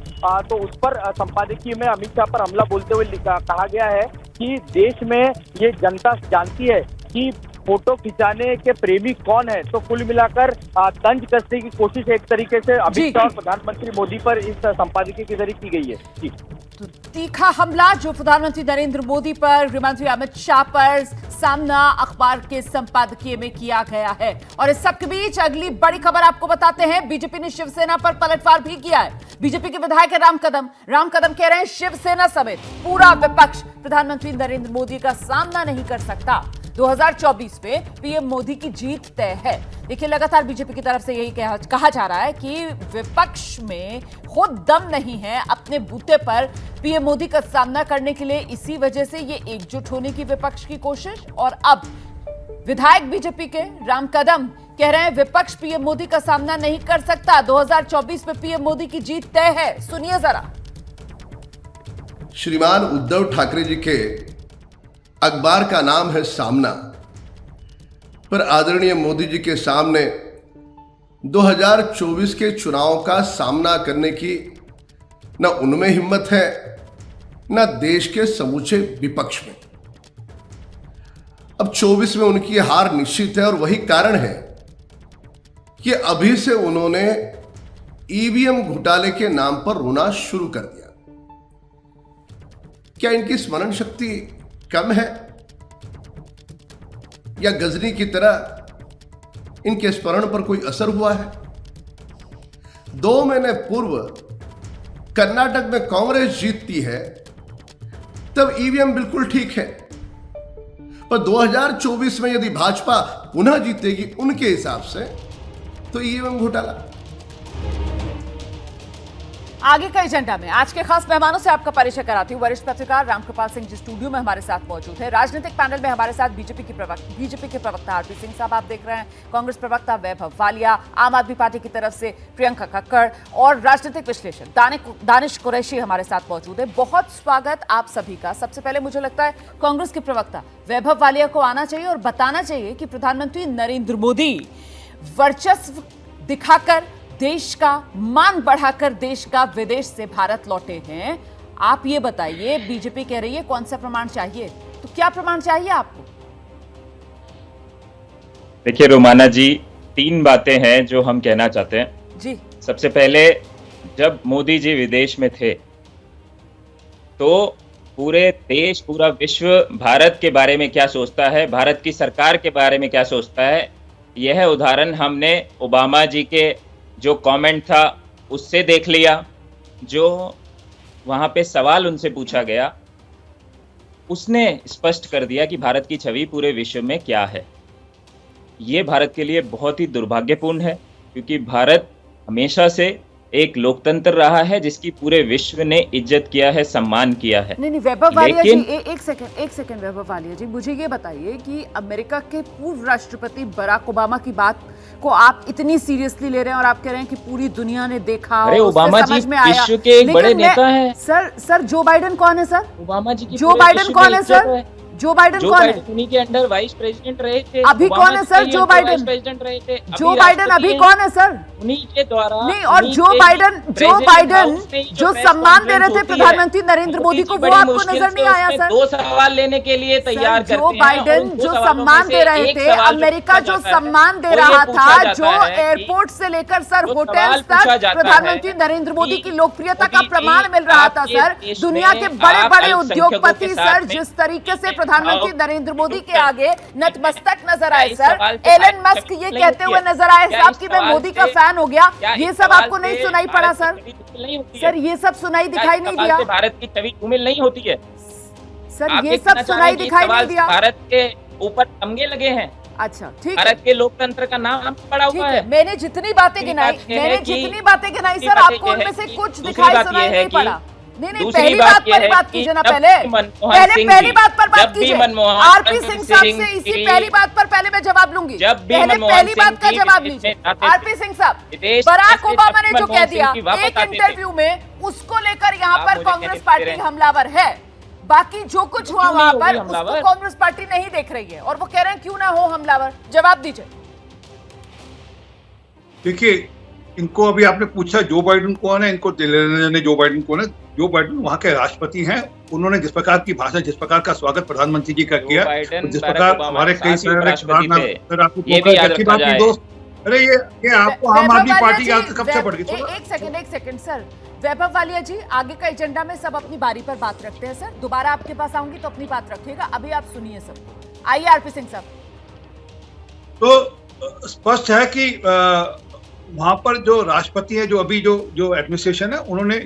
तो उस पर संपादकीय में अमित शाह पर हमला बोलते हुए कहा गया है कि देश में ये जनता जानती है कि फोटो खिंचाने के प्रेमी कौन है। तो कुल मिलाकर तंज कसने की कोशिश एक तरीके से अमित शाह और प्रधानमंत्री मोदी पर इस संपादकीय के जरिए की गई है। जी, तो तीखा हमला जो प्रधानमंत्री नरेंद्र मोदी पर, गृहमंत्री अमित शाह पर सामना अखबार के संपादकीय में किया गया है। और इस सब के बीच अगली बड़ी खबर आपको बताते हैं, बीजेपी ने शिवसेना पर पलटवार भी किया है। बीजेपी के विधायक राम कदम कह रहे हैं शिवसेना समेत पूरा विपक्ष प्रधानमंत्री नरेंद्र मोदी का सामना नहीं कर सकता। 2024 में पीएम मोदी की जीत तय है। देखिए, लगातार बीजेपी की तरफ से यही कहा जा रहा है कि विपक्ष में खुद दम नहीं है अपने बूते पर पीएम मोदी का सामना करने के लिए। इसी वजह से ये एकजुट होने की विपक्ष की कोशिश। और अब विधायक बीजेपी के राम कदम कह रहे हैं विपक्ष पीएम मोदी का सामना नहीं कर सकता। 2024 में पीएम मोदी की जीत तय है। सुनिए जरा। श्रीमान उद्धव ठाकरे जी के अखबार का नाम है सामना, पर आदरणीय मोदी जी के सामने 2024 के चुनाव का सामना करने की न उनमें हिम्मत है, न देश के समूचे विपक्ष में। अब 24 में उनकी हार निश्चित है और वही कारण है कि अभी से उन्होंने ईवीएम घोटाले के नाम पर रोना शुरू कर दिया। क्या इनकी स्मरण शक्ति कम है या गजनी की तरह इनके स्मरण पर कोई असर हुआ है? 2 महीने पूर्व कर्नाटक में कांग्रेस जीतती है तब ईवीएम बिल्कुल ठीक है, पर 2024 में यदि भाजपा पुनः जीतेगी उनके हिसाब से तो ईवीएम घोटाला। आगे का एजेंडा में आज के खास मेहमानों से आपका परिचय कराती हूँ। वरिष्ठ पत्रकार रामकृपाल सिंह जी स्टूडियो में हमारे साथ मौजूद है। राजनीतिक पैनल में हमारे साथ बीजेपी के प्रवक्ता आरपी सिंह साहब आप देख रहे हैं, कांग्रेस प्रवक्ता वैभव वालिया, आम आदमी पार्टी की तरफ से प्रियंका कक्कड़ और राजनीतिक विश्लेषक दानिश कुरैशी हमारे साथ मौजूद है। बहुत स्वागत आप सभी का। सबसे पहले मुझे लगता है कांग्रेस के प्रवक्ता वैभव वालिया को आना चाहिए और बताना चाहिए कि प्रधानमंत्री नरेंद्र मोदी वर्चस्व दिखाकर, देश का मान बढ़ाकर देश का विदेश से भारत लौटे हैं। आप ये बताइए, बीजेपी कह रही है कौन सा प्रमाण चाहिए, तो क्या प्रमाण चाहिए आपको? देखिए रोमाना जी, 3 बातें हैं जो हम कहना चाहते हैं जी। सबसे पहले, जब मोदी जी विदेश में थे तो पूरे देश, पूरा विश्व भारत के बारे में क्या सोचता है, भारत की सरकार के बारे में क्या सोचता है, यह उदाहरण हमने ओबामा जी के जो कमेंट था उससे देख लिया। जो वहाँ पे सवाल उनसे पूछा गया, उसने स्पष्ट कर दिया कि भारत की छवि पूरे विश्व में क्या है। ये भारत के लिए बहुत ही दुर्भाग्यपूर्ण है, क्योंकि भारत हमेशा से एक लोकतंत्र रहा है जिसकी पूरे विश्व ने इज्जत किया है, सम्मान किया है। नहीं वैभव वालिया जी, एक सेकंड वैभव वालिया जी, मुझे ये बताइए कि अमेरिका के पूर्व राष्ट्रपति बराक ओबामा की बात को आप इतनी सीरियसली ले रहे हैं और आप कह रहे हैं कि पूरी दुनिया ने देखा, अरे ओबामा जी विश्व के एक बड़े नेता हैं। सर जो बाइडेन कौन है सर? ओबामा जी की जो बाइडेन कौन है सर? जो बाइडेन कौन है? उन्हीं के अंडर वाइस प्रेसिडेंट रहे थे। अभी कौन है सर जो बाइडेन? प्रेसिडेंट रहे थे। जो बाइडेन अभी कौन है सर? उन्हीं के द्वारा नहीं, और जो बाइडेन जो सम्मान दे रहे थे प्रधानमंत्री नरेंद्र मोदी को, वो आपको नजर नहीं आया सर? 2 सवाल लेने के लिए तैयार करते हैं। जो बाइडेन जो सम्मान दे रहे थे, अमेरिका जो सम्मान दे रहा था, जो एयरपोर्ट से लेकर सर होटल तक प्रधानमंत्री नरेंद्र मोदी की लोकप्रियता का प्रमाण मिल रहा था सर। दुनिया के बड़े बड़े उद्योगपति सर जिस तरीके से प्रधानमंत्री नरेंद्र मोदी के आगे नतमस्तक नजर आए। इस सर, सवाल से एलन बात मस्क ये नहीं कहते होती हुए है। नजर आए क्या साहब इस कि मैं सवाल मोदी का से- फैन हो गया। क्या ये इस सब सवाल आपको नहीं से सुनाई पड़ा भारत सर? की छवि धूमिल नहीं होती है? सर, ये सब सुनाई क्या दिखाई इस नहीं सवाल दिया? से भारत की छवि धूमिल नहीं होती है? सर, आप ये ये सब कहना चाह रहे सुनाई हैं कि इस दिखाई नहीं सवाल से दिया? भारत के ऊपर तमगे लगे हैं? अच्छा, ठीक है, भारत के लोकतंत्र का नाम पड़ा ठीक हुआ है। है। मैंने जितनी बातें दूसरी गिनाई, बात ये है मैंने कि- जितनी बातें गिनाई दूसरी सर, बात आपको ये उनमें है से कि- कुछ दूसरी दिखाई बात सुनाई ये है नहीं कि- पड़ा। नहीं, दूसरी पहली बात बात ये पर है बात कि कीजिए ना, जब पहले मनमोहन पहले सिंह पहली जी- बात पर बात जब भी कीजिए। मनमोहन आरपी सिंह साहब से सिंह इसी की- पहली बात पर पहले मैं जवाब लूंगी। जब भी पहले मनमोहन पहली सिंह बात का की जवाब विदेश लीजिए। में जाते थे। आरपी सिंह साहब, विदेश बराक में ओबामा ने जो मनमोहन कह सिंह दिया की वापस एक आते थे। इंटरव्यू में, उसको लेकर यहाँ आप पर मुझे कांग्रेस कहने दे पार्टी रहे हैं। हमलावर है। बाकी जो कुछ हुआ क्यों वहां नहीं पर होगी उसको हमलावर? कांग्रेस पार्टी नहीं देख रही है और वो कह रहे हैं क्यों ना हो हमलावर। जवाब दीजिए। देखिए, इनको अभी आपने पूछा जो बाइडेन कौन है, इनको ने जो बाइडेन कौन है। जो बाइडेन वहाँ के राष्ट्रपति हैं। उन्होंने जिस प्रकार की भाषा, जिस प्रकार का स्वागत प्रधानमंत्री जी का किया, बाइडेन, जिस बराक प्रकार ओबामा हमारे साथ कई ही सारे उपराष्ट्रपति थे। ये भी आपको याद रखा जाए। दोस्त, अरे ये आपको आम वैभव आदमी वालिया पार्टी जी, याद कब से पड़ गई? एक सेकंड सर। वैभव वालिया जी, आगे का एजेंडा में सब अपनी बारी पर बात रखते हैं सर। दोबारा आपके पास आऊंगी तो अपनी बात रखिएगा। अभी आप सुनिए सब। आइए आरपी सिंह साहब। तो स्पष्ट है कि वहां पर जो राष्ट्रपति है, जो अभी जो एडमिनिस्ट्रेशन है, उन्होंने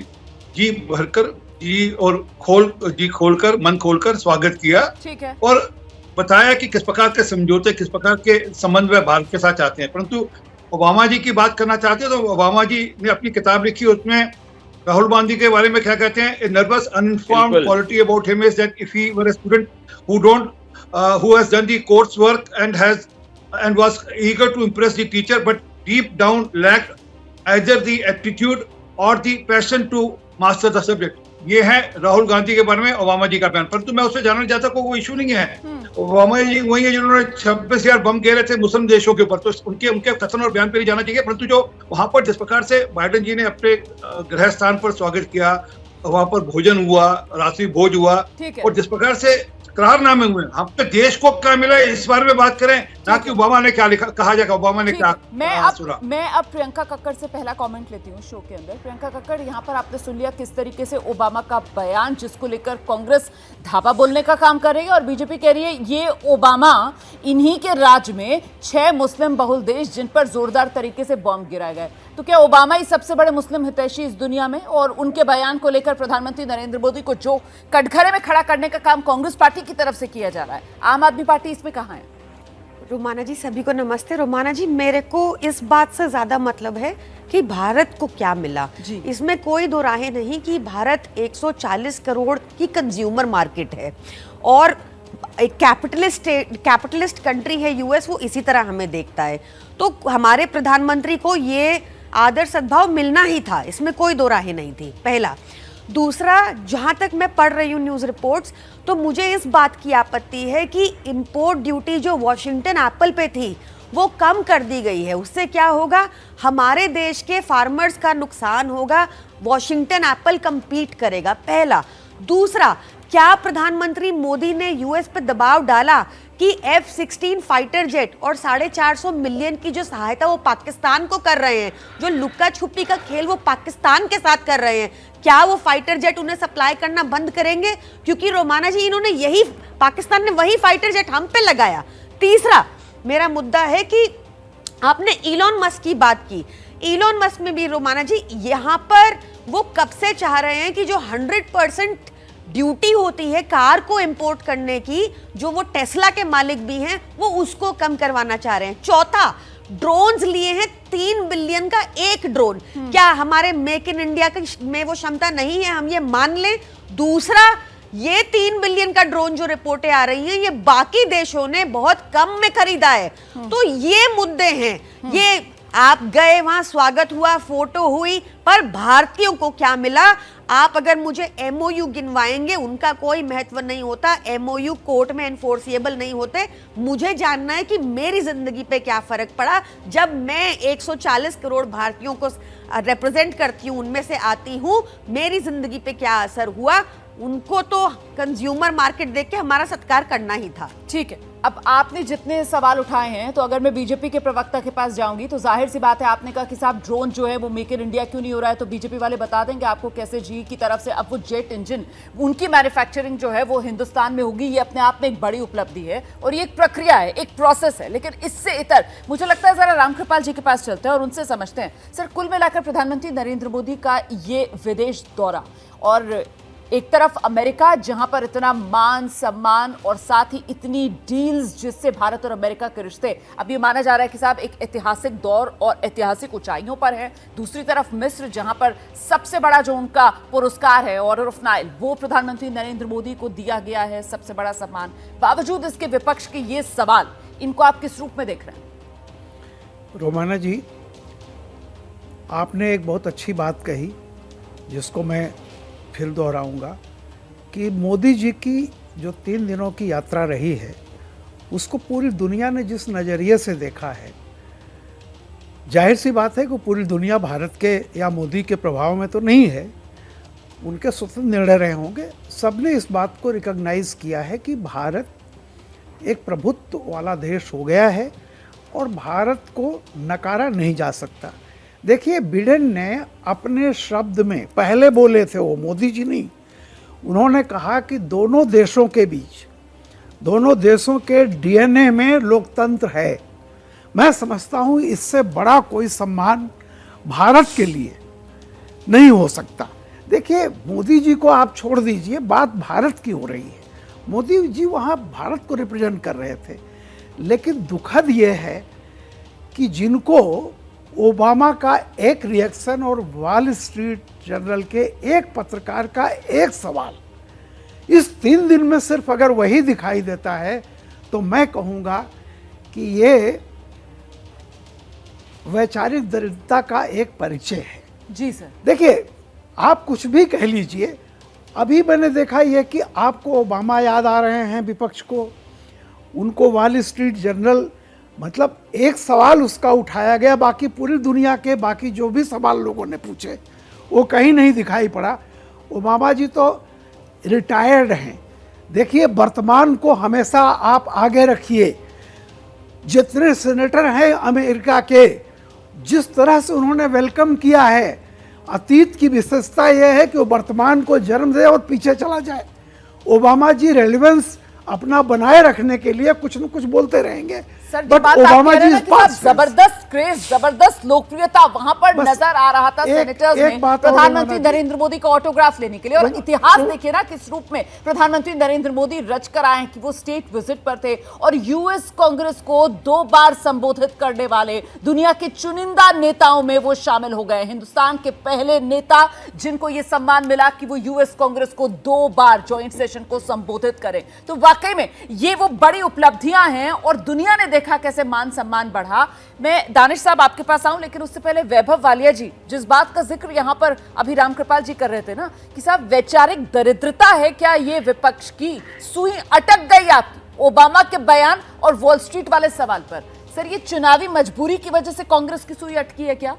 जी भरकर जी खोलकर मन खोलकर स्वागत किया। ठीक है। और बताया कि किस प्रकार के समझौते, किस प्रकार के संबंध वे भारत के साथ चाहते हैं। परंतु ओबामा जी की बात करना चाहते हैं तो ओबामा जी ने अपनी किताब लिखी, उसमें राहुल गांधी के बारे में क्या कहते हैं? A nervous uninformed quality about him is that if he were a student who has done the coursework and was eager to impress the teacher, but deep down lacked either the aptitude or the passion to master the subject. ये है राहुल गांधी के बारे में ओबामा जी का बयान। परंतु मैं उससे जानना चाहता हूँ, कोई इशू नहीं है। ओबामा जी वही है जिन्होंने 26,000 बम गिरे थे मुस्लिम देशों के ऊपर, तो उनके कथन और बयान पर ही जाना चाहिए। परंतु जो वहां पर जिस प्रकार से बाइडेन जी ने अपने गृह स्थान पर स्वागत किया, वहां पर भोजन हुआ, रात्रि भोज हुआ, और जिस प्रकार से करारनामे हुए, हम तो देश को क्या मिला इस बारे में बात करें, ना कि ओबामा ने क्या लिखा, कहा जाएगा ओबामा ने क्या सुना। मैं अब प्रियंका कक्कड़ से पहला कमेंट लेती हूँ शो के अंदर। प्रियंका कक्कड़, यहाँ पर आपने सुन लिया किस तरीके से ओबामा का बयान, जिसको लेकर कांग्रेस धावा बोलने का काम कर रही है और बीजेपी कह रही है ये ओबामा इन्हीं के राज में 6 मुस्लिम बहुल देश जिन पर जोरदार तरीके से बॉम्ब गिराए गए। तो क्या ओबामा ही सबसे बड़े मुस्लिम हितैषी इस दुनिया में? और उनके बयान को लेकर प्रधानमंत्री नरेंद्र मोदी को जो कटघरे में खड़ा करने का काम कांग्रेस पार्टी की तरफ से किया जा रहा है, आम आदमी पार्टी इसमें कहाँ है? रोमाना जी, सभी को नमस्ते। रोमाना जी, मेरे को इस बात से ज्यादा मतलब है कि भारत को क्या मिला। इसमें कोई दो राहें नहीं कि भारत 140 करोड़ की कंज्यूमर मार्केट है और एक कैपिटलिस्ट कंट्री है यूएस, वो इसी तरह हमें देखता है। तो हमारे प्रधानमंत्री को ये आदर सद्भाव मिलना ही था, इसमें कोई दो राहें नहीं थी, पहला। दूसरा, जहां तक मैं पढ़ रही हूँ न्यूज़ रिपोर्ट्स, तो मुझे इस बात की आपत्ति है कि इंपोर्ट ड्यूटी जो वॉशिंगटन एप्पल पे थी वो कम कर दी गई है। उससे क्या होगा? हमारे देश के फार्मर्स का नुकसान होगा, वॉशिंगटन एप्पल compete करेगा, पहला। दूसरा, क्या प्रधानमंत्री मोदी ने यूएस पे दबाव डाला कि F-16 फाइटर जेट और 450 मिलियन की जो सहायता वो पाकिस्तान को कर रहे हैं, जो लुक्का छुपी का खेल वो पाकिस्तान के साथ कर रहे हैं, क्या वो फाइटर जेट उन्हें सप्लाई करना बंद करेंगे? क्योंकि रोमाना जी, इन्होंने यही, पाकिस्तान ने वही फाइटर जेट हम पे लगाया। तीसरा मेरा मुद्दा है कि आपने इलॉन मस्क की बात की। इलॉन मस्क में भी रोमाना जी, यहाँ पर वो कब से चाह रहे हैं कि जो 100% ड्यूटी होती है कार को इंपोर्ट करने की, जो वो टेस्ला के मालिक भी हैं, वो उसको कम करवाना चाह रहे हैं। चौथा, ड्रोन्स लिए हैं 3 बिलियन का एक ड्रोन। क्या हमारे मेक इन इंडिया में वो क्षमता नहीं है, हम ये मान लें? दूसरा, ये 3 बिलियन का ड्रोन जो रिपोर्टें आ रही हैं, ये बाकी देशों ने बहुत कम में खरीदा है। तो ये मुद्दे हैं। ये आप गए, वहां स्वागत हुआ, फोटो हुई, पर भारतीयों को क्या मिला? आप अगर मुझे एमओयू गिनवाएंगे, उनका कोई महत्व नहीं होता। एमओयू कोर्ट में एनफोर्सिएबल नहीं होते। मुझे जानना है कि मेरी जिंदगी पे क्या फर्क पड़ा जब मैं 140 करोड़ भारतीयों को रिप्रेजेंट करती हूँ, उनमें से आती हूँ, मेरी जिंदगी पे क्या असर हुआ? उनको तो कंज्यूमर मार्केट देख के हमारा सत्कार करना ही था। ठीक है, अब आपने जितने सवाल उठाए हैं, तो अगर मैं बीजेपी के प्रवक्ता के पास जाऊंगी तो जाहिर सी बात है, आपने कहा कि साहब ड्रोन जो है वो मेक इन इंडिया क्यों नहीं हो रहा है, तो बीजेपी वाले बता देंगे आपको कैसे जी की तरफ से अब वो जेट इंजन उनकी मैन्युफैक्चरिंग जो है वो हिंदुस्तान में होगी। ये अपने आप में एक बड़ी उपलब्धि है और ये एक प्रक्रिया है, एक प्रोसेस है। लेकिन इससे इतर मुझे लगता है जरा रामकृपाल जी के पास चलते हैं और उनसे समझते हैं। सर, कुल मिलाकर प्रधानमंत्री नरेंद्र मोदी का ये विदेश दौरा, और एक तरफ अमेरिका जहां पर इतना मान सम्मान और साथ ही इतनी डील्स जिससे भारत और अमेरिका के रिश्ते अब ये माना जा रहा है कि साहब एक ऐतिहासिक दौर और ऐतिहासिक ऊंचाइयों पर है। दूसरी तरफ मिस्र जहां पर सबसे बड़ा जो उनका पुरस्कार है ऑर्डर ऑफ नाइल, वो प्रधानमंत्री नरेंद्र मोदी को दिया गया है, सबसे बड़ा सम्मान। बावजूद इसके विपक्ष के ये सवाल, इनको आप किस रूप में देख रहे हैं? रोमाना जी, आपने एक बहुत अच्छी बात कही जिसको मैं फिर दोहराऊंगा कि मोदी जी की जो 3 दिनों की यात्रा रही है उसको पूरी दुनिया ने जिस नज़रिए से देखा है, जाहिर सी बात है कि पूरी दुनिया भारत के या मोदी के प्रभाव में तो नहीं है, उनके स्वतंत्र निर्णय रहे होंगे। सबने इस बात को रिकॉग्नाइज किया है कि भारत एक प्रभुत्व वाला देश हो गया है और भारत को नकारा नहीं जा सकता। देखिए, बिडेन ने अपने शब्द में पहले बोले थे, वो मोदी जी नहीं, उन्होंने कहा कि दोनों देशों के बीच, दोनों देशों के डीएनए में लोकतंत्र है। मैं समझता हूँ इससे बड़ा कोई सम्मान भारत के लिए नहीं हो सकता। देखिए, मोदी जी को आप छोड़ दीजिए, बात भारत की हो रही है। मोदी जी वहाँ भारत को रिप्रेजेंट कर रहे थे, लेकिन दुखद ये है कि जिनको ओबामा का एक रिएक्शन और वॉल स्ट्रीट जर्नल के एक पत्रकार का एक सवाल, इस 3 दिन में सिर्फ अगर वही दिखाई देता है तो मैं कहूँगा कि ये वैचारिक दरिद्रता का एक परिचय है। जी सर। देखिए, आप कुछ भी कह लीजिए, अभी मैंने देखा ये कि आपको ओबामा याद आ रहे हैं विपक्ष को, उनको वॉल स्ट्रीट जर्नल, मतलब एक सवाल उसका उठाया गया, बाकी पूरी दुनिया के बाकी जो भी सवाल लोगों ने पूछे वो कहीं नहीं दिखाई पड़ा। ओबामा जी तो रिटायर्ड हैं। देखिए, वर्तमान को हमेशा आप आगे रखिए। जितने सेनेटर हैं अमेरिका के, जिस तरह से उन्होंने वेलकम किया है, अतीत की विशेषता यह है कि वो वर्तमान को जन्म दे और पीछे चला जाए। ओबामा जी रेलेवेंस अपना बनाए रखने के लिए कुछ न कुछ बोलते रहेंगे। सर, जो बात आप कह रहे हैं ना कि जबरदस्त क्रेज, जबरदस्त लोकप्रियता वहां पर नजर आ रहा था सेनेटर्स में प्रधानमंत्री नरेंद्र मोदी का ऑटोग्राफ लेने के लिए। और इतिहास देखिए ना किस रूप में प्रधानमंत्री नरेंद्र मोदी रच कर आए कि वो स्टेट विजिट पर थे और यूएस कांग्रेस को 2 बार संबोधित करने वाले दुनिया के चुनिंदा नेताओं में वो शामिल हो गए। हिंदुस्तान के पहले नेता जिनको ये सम्मान मिला कि वो यूएस कांग्रेस को 2 बार ज्वाइंट सेशन को संबोधित करें। तो वाकई में ये वो बड़ी उपलब्धियां हैं और दुनिया ने देखा कैसे मान सम्मान बढ़ा। मैं दानिश साहब आपके पास आऊं, लेकिन उससे पहले वैभव वालिया जी, जिस बात का जिक्र यहां पर अभी रामकृपाल जी कर रहे थे ना कि साहब वैचारिक दरिद्रता है क्या ये विपक्ष की? सुई अटक गई आपकी ओबामा के बयान और वॉल स्ट्रीट वाले सवाल पर। सर, ये चुनावी मजबूरी की वजह से कांग्रेस की सुई अटकी है क्या?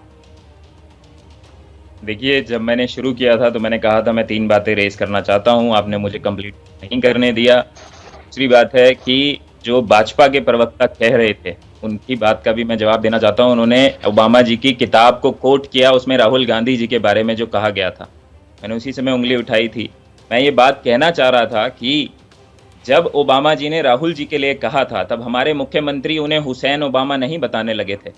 देखिए, जब मैंने शुरू किया था तो मैंने कहा था मैं 3 बातें रेस करना चाहता हूं, आपने मुझे कंप्लीट नहीं करने दिया। दूसरी बात है कि जो भाजपा के प्रवक्ता कह रहे थे उनकी बात का भी मैं जवाब देना चाहता हूं। उन्होंने ओबामा जी की किताब को कोट किया, उसमें राहुल गांधी जी के बारे में जो कहा गया था, मैंने उसी समय उंगली उठाई थी। मैं ये बात कहना चाह रहा था कि जब ओबामा जी ने राहुल जी के लिए कहा था तब हमारे मुख्यमंत्री उन्हें हुसैन ओबामा नहीं बताने लगे थे।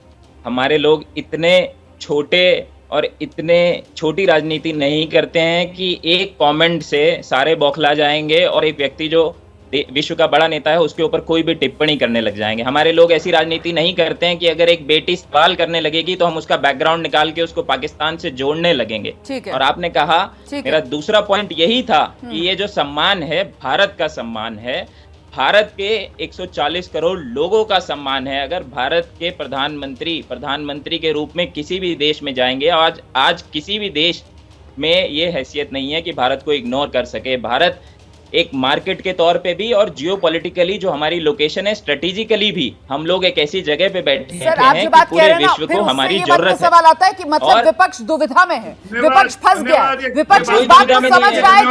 हमारे लोग इतने छोटे और इतने छोटी राजनीति नहीं करते हैं कि एक कमेंट से सारे बौखला जाएंगे और एक व्यक्ति जो विश्व का बड़ा नेता है उसके ऊपर कोई भी टिप्पणी करने लग जाएंगे। हमारे लोग ऐसी राजनीति नहीं करते हैं कि अगर एक बेटी सवाल करने लगेगी तो हम उसका बैकग्राउंड निकाल के उसको पाकिस्तान से जोड़ने लगेंगे। और आपने कहा, मेरा दूसरा पॉइंट यही था कि ये जो सम्मान है भारत का सम्मान है, भारत के 140 करोड़ लोगों का सम्मान है। अगर भारत के प्रधानमंत्री के रूप में किसी भी देश में जाएंगे, आज किसी भी देश में ये हैसियत नहीं है कि भारत को इग्नोर कर सके। भारत एक मार्केट के तौर पे भी और जियोपॉलिटिकली जो हमारी लोकेशन है, स्ट्रेटेजिकली भी हम लोग एक ऐसी जगह पे बैठे हैं कि पूरे विश्व को हमारी जरूरत है। सवाल आता है कि मतलब विपक्ष दुविधा में है, विपक्ष फंस गया है, विपक्ष इस बात को समझ रहा है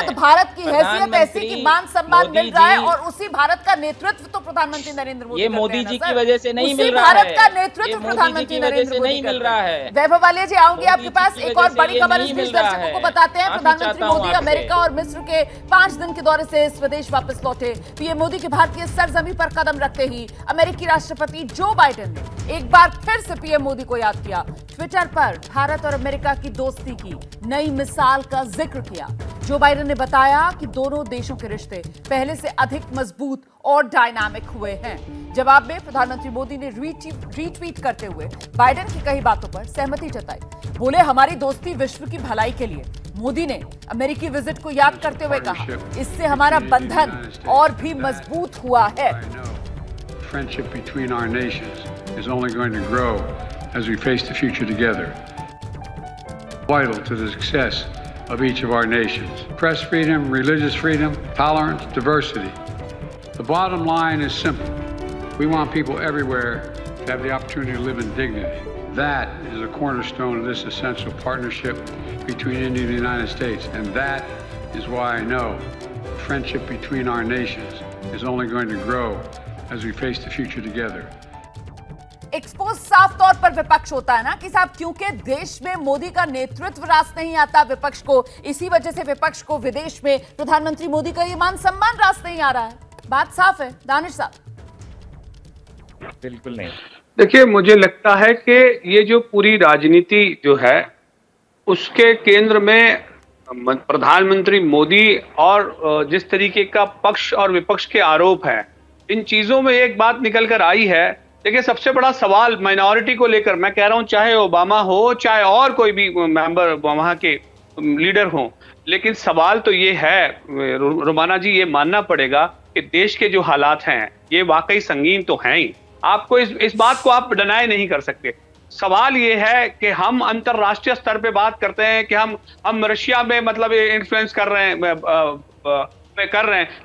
कि भारत की हैसियत ऐसी कि मान सम्मान मिल रहा है और उसी भारत का नेतृत्व तो प्रधानमंत्री नरेंद्र मोदी, ये मोदी जी की वजह से नहीं मिल रहा है, भारत का नेतृत्व प्रधानमंत्री नरेंद्र मोदी नहीं मिल रहा है। वैभव वालिया जी, आऊंगी आपके पास। एक और बड़ी खबर इस बीच दर्शकों को बताते हैं। प्रधानमंत्री मोदी अमेरिका और मिस्र के 5 दिन के दौरे से स्वदेश वापस लौटे। पीएम मोदी के भारतीय सरजमी पर कदम रखते ही अमेरिकी राष्ट्रपति जो बाइडेन ने एक बार फिर से पीएम मोदी को याद किया। ट्विटर पर भारत और अमेरिका की दोस्ती की नई मिसाल का जिक्र किया। जो बाइडेन ने बताया कि दोनों देशों के रिश्ते पहले से अधिक मजबूत और डायनामिक हुए हैं। जवाब में प्रधानमंत्री मोदी ने रीट्वीट करते हुए बाइडेन की कई बातों पर सहमति जताई। बोले, हमारी दोस्ती विश्व की भलाई के लिए। मोदी ने अमेरिकी विजिट को याद करते हुए कहा, इससे हमारा बंधन और भी मजबूत हुआ है। Friendship between our nations is only going to grow as we face the future together. Vital to the success of each of our nations. Press freedom, religious freedom, tolerance, diversity. The bottom line is simple. We want people everywhere to have the opportunity to live in dignity. That is a cornerstone of this essential partnership between India and the United States. And that is why I know friendship between our nations is only going to grow as we face the future together. Expose साफ तौर पर विपक्ष होता है ना कि साहब, क्योंकि देश में मोदी का नेतृत्व रास नहीं आता विपक्ष को, इसी वजह से विपक्ष को विदेश में प्रधानमंत्री मोदी का ये मान सम्मान रास नहीं आ रहा है। बात साफ है दानिश साहब। बिल्कुल नहीं। देखिए, मुझे लगता है कि ये जो पूरी राजनीति जो है उसके केंद्र में प्रधानमंत्री मोदी और जिस तरीके का पक्ष और विपक्ष के आरोप हैं, इन चीजों में एक बात निकल कर आई है। देखिए, सबसे बड़ा सवाल माइनॉरिटी को लेकर, मैं कह रहा हूं, चाहे ओबामा हो चाहे और कोई भी मेंबर वहां के लीडर हो, लेकिन सवाल तो ये है रोमाना जी, ये मानना पड़ेगा कि देश के जो हालात हैं ये वाकई संगीन तो हैं ही। आपको इस बात को आप डिनाई नहीं कर सकते। सवाल ये है कि हम अंतरराष्ट्रीय स्तर पे बात करते हैं कि हम रशिया में मतलब इन्फ्लुएंस कर रहे हैं,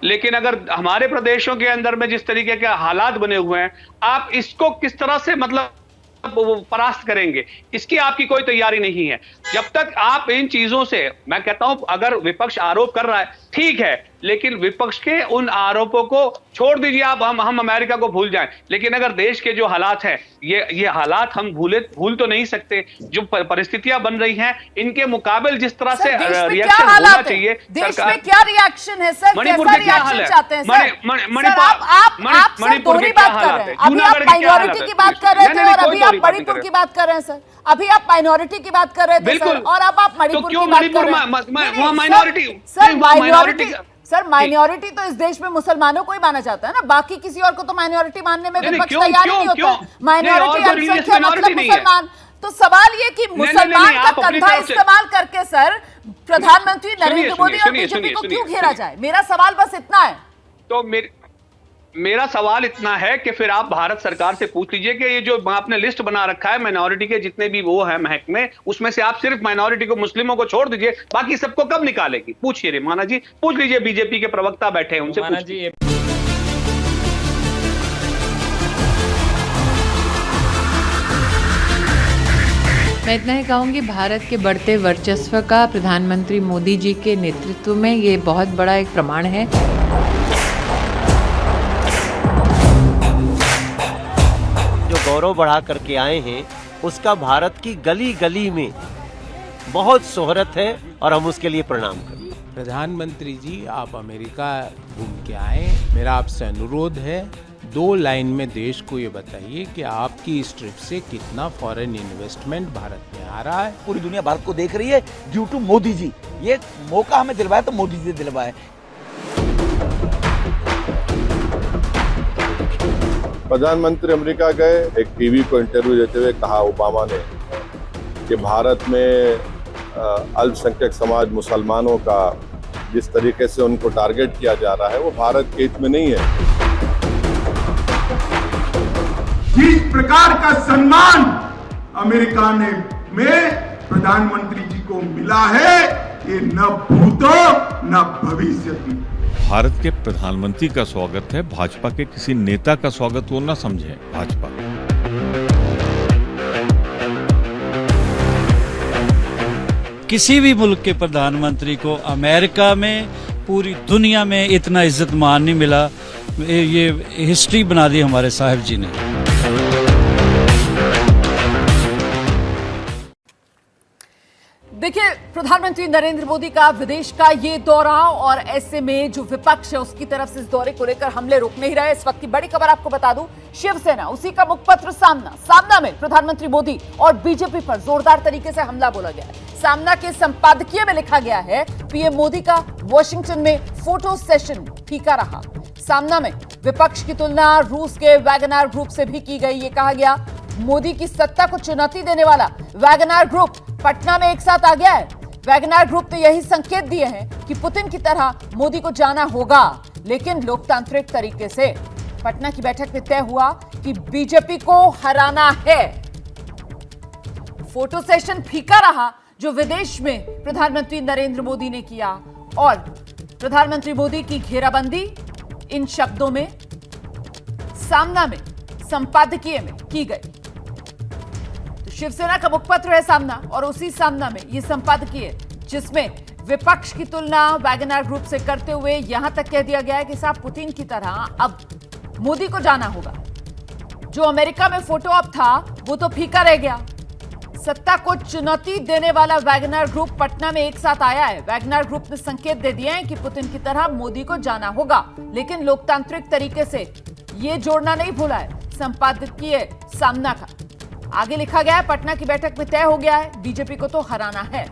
लेकिन अगर हमारे प्रदेशों के अंदर में जिस तरीके के हालात बने हुए हैं, आप इसको किस तरह से मतलब परास्त करेंगे, इसकी आपकी कोई तैयारी नहीं है। जब तक आप इन चीजों से, मैं कहता हूं, अगर विपक्ष आरोप कर रहा है ठीक है, लेकिन विपक्ष के उन आरोपों को छोड़ दीजिए। आप हम अमेरिका को भूल जाएं, लेकिन अगर देश के जो हालात हैं, ये हालात हम भूल तो नहीं सकते। जो परिस्थितियां बन रही हैं, इनके मुकाबले जिस तरह से रिएक्शन होना चाहिए। देश में क्या रिएक्शन है सर? मणिपुर में क्या हाल है? मणिपुर में क्या हालत है? अभी आप माइनॉरिटी की बात कर रहे थे और अभी आप मणिपुर की बात कर रहे हैं सर। अभी आप माइनॉरिटी की बात कर रहे थे सर, और अब आप मणिपुर की बात कर रहे हैं। सर, माइनॉरिटी तो इस देश में मुसलमानों को ही माना जाता है ना, बाकी किसी और को तो माइनॉरिटी मानने में विपक्ष तैयार नहीं होता। माइनॉरिटी अल्पसंख्यक मतलब मुसलमान। तो सवाल ये कि मुसलमान का कंधा इस्तेमाल करके सर प्रधानमंत्री नरेंद्र मोदी और बीजेपी को क्यों घेरा जाए? मेरा सवाल बस इतना है। तो मेरा सवाल इतना है कि फिर आप भारत सरकार से पूछ लीजिए कि ये जो आपने लिस्ट बना रखा है माइनॉरिटी के जितने भी वो है महकमे, उसमें से आप सिर्फ माइनॉरिटी को, मुस्लिमों को छोड़ दीजिए, बाकी सबको कब निकालेगी? पूछिए रेमाना जी, पूछ लीजिए, बीजेपी के प्रवक्ता बैठे हैं, उनसे पूछिए। मैं इतना ही कहूँगी, भारत के बढ़ते वर्चस्व का प्रधानमंत्री मोदी जी के नेतृत्व में ये बहुत बड़ा एक प्रमाण है। गौरव बढ़ा करके आए हैं, उसका भारत की गली गली में बहुत शोहरत है और हम उसके लिए प्रणाम करते हैं। प्रधानमंत्री जी, आप अमेरिका घूम के आए, मेरा आपसे अनुरोध है, 2 लाइन में देश को ये बताइए कि आपकी इस ट्रिप से कितना फॉरेन इन्वेस्टमेंट भारत में आ रहा है। पूरी दुनिया भारत को देख रही है ड्यू टू मोदी जी। ये मौका हमें दिलवाया तो मोदी जी ने दिलवाया। प्रधानमंत्री अमेरिका गए, एक टीवी को इंटरव्यू देते हुए कहा ओबामा ने कि भारत में अल्पसंख्यक समाज मुसलमानों का जिस तरीके से उनको टारगेट किया जा रहा है वो भारत के हित में नहीं है। जिस प्रकार का सम्मान अमेरिका में प्रधानमंत्री जी को मिला है, ये न भूतो न भविष्यति। भारत के प्रधानमंत्री का स्वागत है, भाजपा के किसी नेता का स्वागत वो न समझे भाजपा। किसी भी मुल्क के प्रधानमंत्री को अमेरिका में, पूरी दुनिया में इतना इज्जत मान नहीं मिला। ये हिस्ट्री बना दी हमारे साहब जी ने। देखिए, प्रधानमंत्री नरेंद्र मोदी का विदेश का ये दौरा और ऐसे में जो विपक्ष है उसकी तरफ से इस दौरे को लेकर हमले रुक नहीं रहे। इस वक्त की बड़ी खबर आपको बता दूं, शिवसेना उसी का मुखपत्र सामना में प्रधानमंत्री मोदी और बीजेपी पर जोरदार तरीके से हमला बोला गया है। सामना के संपादकीय में लिखा गया है, पीएम मोदी का वॉशिंगटन में फोटो सेशन फीका रहा। सामना में विपक्ष की तुलना रूस के वैगनार ग्रुप से भी की गई। ये कहा गया, मोदी की सत्ता को चुनौती देने वाला वैगनार ग्रुप पटना में एक साथ आ गया है। वैगनार ग्रुप ने यही संकेत दिए हैं कि पुतिन की तरह मोदी को जाना होगा, लेकिन लोकतांत्रिक तरीके से। पटना की बैठक में तय हुआ कि बीजेपी को हराना है। फोटो सेशन फीका रहा जो विदेश में प्रधानमंत्री नरेंद्र मोदी ने किया, और प्रधानमंत्री मोदी की घेराबंदी इन शब्दों में सामना में संपादकीय में की गई। तो शिवसेना का मुखपत्र है सामना, और उसी सामना में ये संपादकीय जिसमें विपक्ष की तुलना वैगनार ग्रुप से करते हुए यहां तक कह दिया गया है कि साहब पुतिन की तरह अब मोदी को जाना होगा। जो अमेरिका में फोटो ऑप था वो तो फीका रह गया। सत्ता को चुनौती देने वाला वैगनार ग्रुप पटना में एक साथ आया है। वैगनार ग्रुप ने संकेत दे दिए हैं कि पुतिन की तरह मोदी को जाना होगा, लेकिन लोकतांत्रिक तरीके से ये जोड़ना नहीं भूला है संपादकीय सामना का। आगे लिखा गया है, पटना की बैठक में तय हो गया है, बीजेपी को तो हराना है।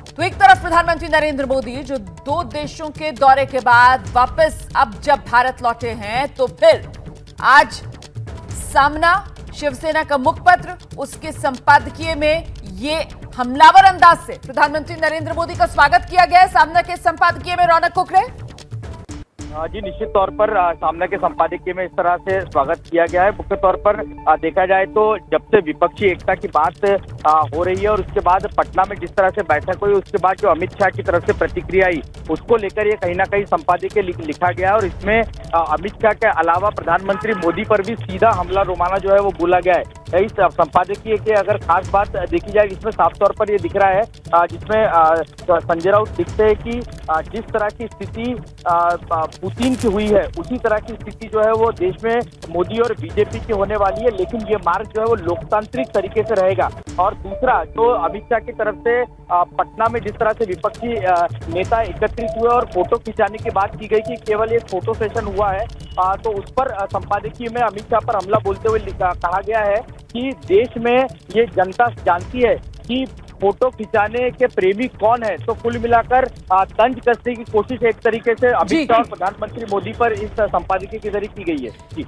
तो एक तरफ प्रधानमंत्री नरेंद्र मोदी जो 2 देशों के दौरे के बाद वापस अब जब भारत लौटे हैं, तो फिर आज सामना शिवसेना का मुखपत्र, उसके संपादकीय में ये हमलावर अंदाज से प्रधानमंत्री नरेंद्र मोदी का स्वागत किया गया है। सामना के संपादकीय में रौनक कुकरे। जी, निश्चित तौर पर सामना के संपादकीय में इस तरह से स्वागत किया गया है। मुख्य तौर पर देखा जाए तो जब से विपक्षी एकता की बात हो रही है और उसके बाद पटना में जिस तरह से बैठक हुई, उसके बाद जो अमित शाह की तरफ से प्रतिक्रिया आई, उसको लेकर ये कहीं ना कहीं संपादकीय लिखा गया है। और इसमें अमित शाह के अलावा प्रधानमंत्री मोदी पर भी सीधा हमला रोमाना जो है वो बोला गया है। इस संपादकीय की अगर खास बात देखी जाए, इसमें साफ तौर पर ये दिख रहा है, जिसमें संजय राउत लिखते हैं कि जिस तरह की स्थिति पुतिन की हुई है, उसी तरह की स्थिति जो है वो देश में मोदी और बीजेपी की होने वाली है, लेकिन ये मार्ग जो है वो लोकतांत्रिक तरीके से रहेगा। और दूसरा, जो अमित शाह की तरफ से पटना में जिस तरह से विपक्षी नेता एकत्रित हुए और फोटो खिंचाने की बात की गई कि केवल एक फोटो सेशन हुआ है, तो उस पर संपादकीय में अमित शाह पर हमला बोलते हुए कहा गया है कि देश में ये जनता जानती है कि फोटो खिंचाने के प्रेमी कौन है। तो कुल मिलाकर तंज कसने की कोशिश एक तरीके से अमित शाह और प्रधानमंत्री मोदी पर इस संपादकीय के जरिए की गई है। जी,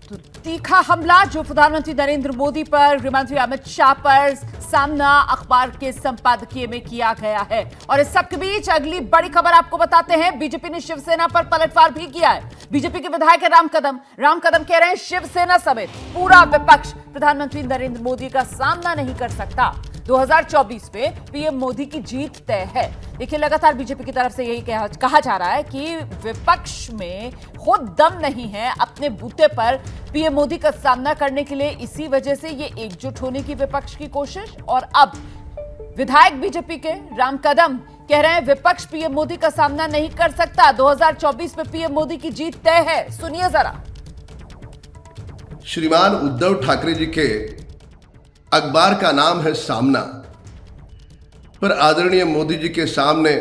तो तीखा हमला जो प्रधानमंत्री नरेंद्र मोदी पर, गृहमंत्री अमित शाह पर सामना अखबार के संपादकीय में किया गया है। और इस सब के बीच अगली बड़ी खबर आपको बताते हैं, बीजेपी ने शिवसेना पर पलटवार भी किया है। बीजेपी के विधायक राम कदम कह रहे हैं, शिवसेना समेत पूरा विपक्ष प्रधानमंत्री नरेंद्र मोदी का सामना नहीं कर सकता। 2024 में पीएम मोदी की जीत तय है। देखिए, लगातार बीजेपी की तरफ से यही कहा जा रहा है कि विपक्ष में खुद दम नहीं है अपने बूते पर पीएम मोदी का सामना करने के लिए। इसी वजह से ये एकजुट होने की विपक्ष की कोशिश। और अब विधायक बीजेपी के राम कदम कह रहे हैं, विपक्ष पीएम मोदी का सामना नहीं कर सकता। 2024 में पीएम मोदी की जीत तय है। सुनिए जरा। श्रीमान उद्धव ठाकरे जी के अखबार का नाम है सामना, पर आदरणीय मोदी जी के सामने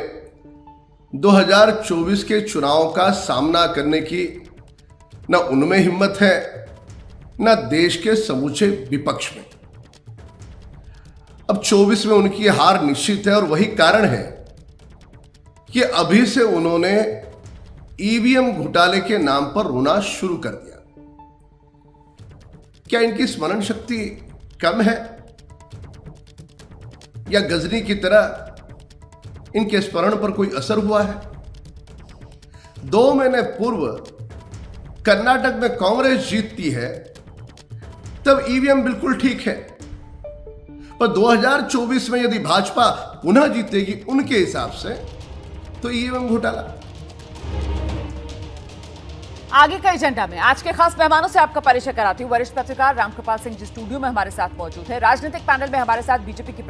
2024 के चुनाव का सामना करने की न उनमें हिम्मत है, न देश के समूचे विपक्ष में। अब 24 में उनकी हार निश्चित है, और वही कारण है कि अभी से उन्होंने ईवीएम घोटाले के नाम पर रोना शुरू कर दिया। क्या इनकी स्मरण शक्ति कम है, या गजनी की तरह इनके स्मरण पर कोई असर हुआ है? 2 महीने पूर्व कर्नाटक में कांग्रेस जीतती है, तब ईवीएम बिल्कुल ठीक है, पर 2024 में यदि भाजपा पुनः जीतेगी उनके हिसाब से तो ईवीएम घोटाला। आगे का एजेंडा में आज के खास मेहमानों से आपका परिचय कराती हूँ। वरिष्ठ पत्रकार रामकृपाल सिंह जी स्टूडियो में हमारे साथ मौजूद है। राजनीतिक पैनल में हमारे साथ बीजेपी के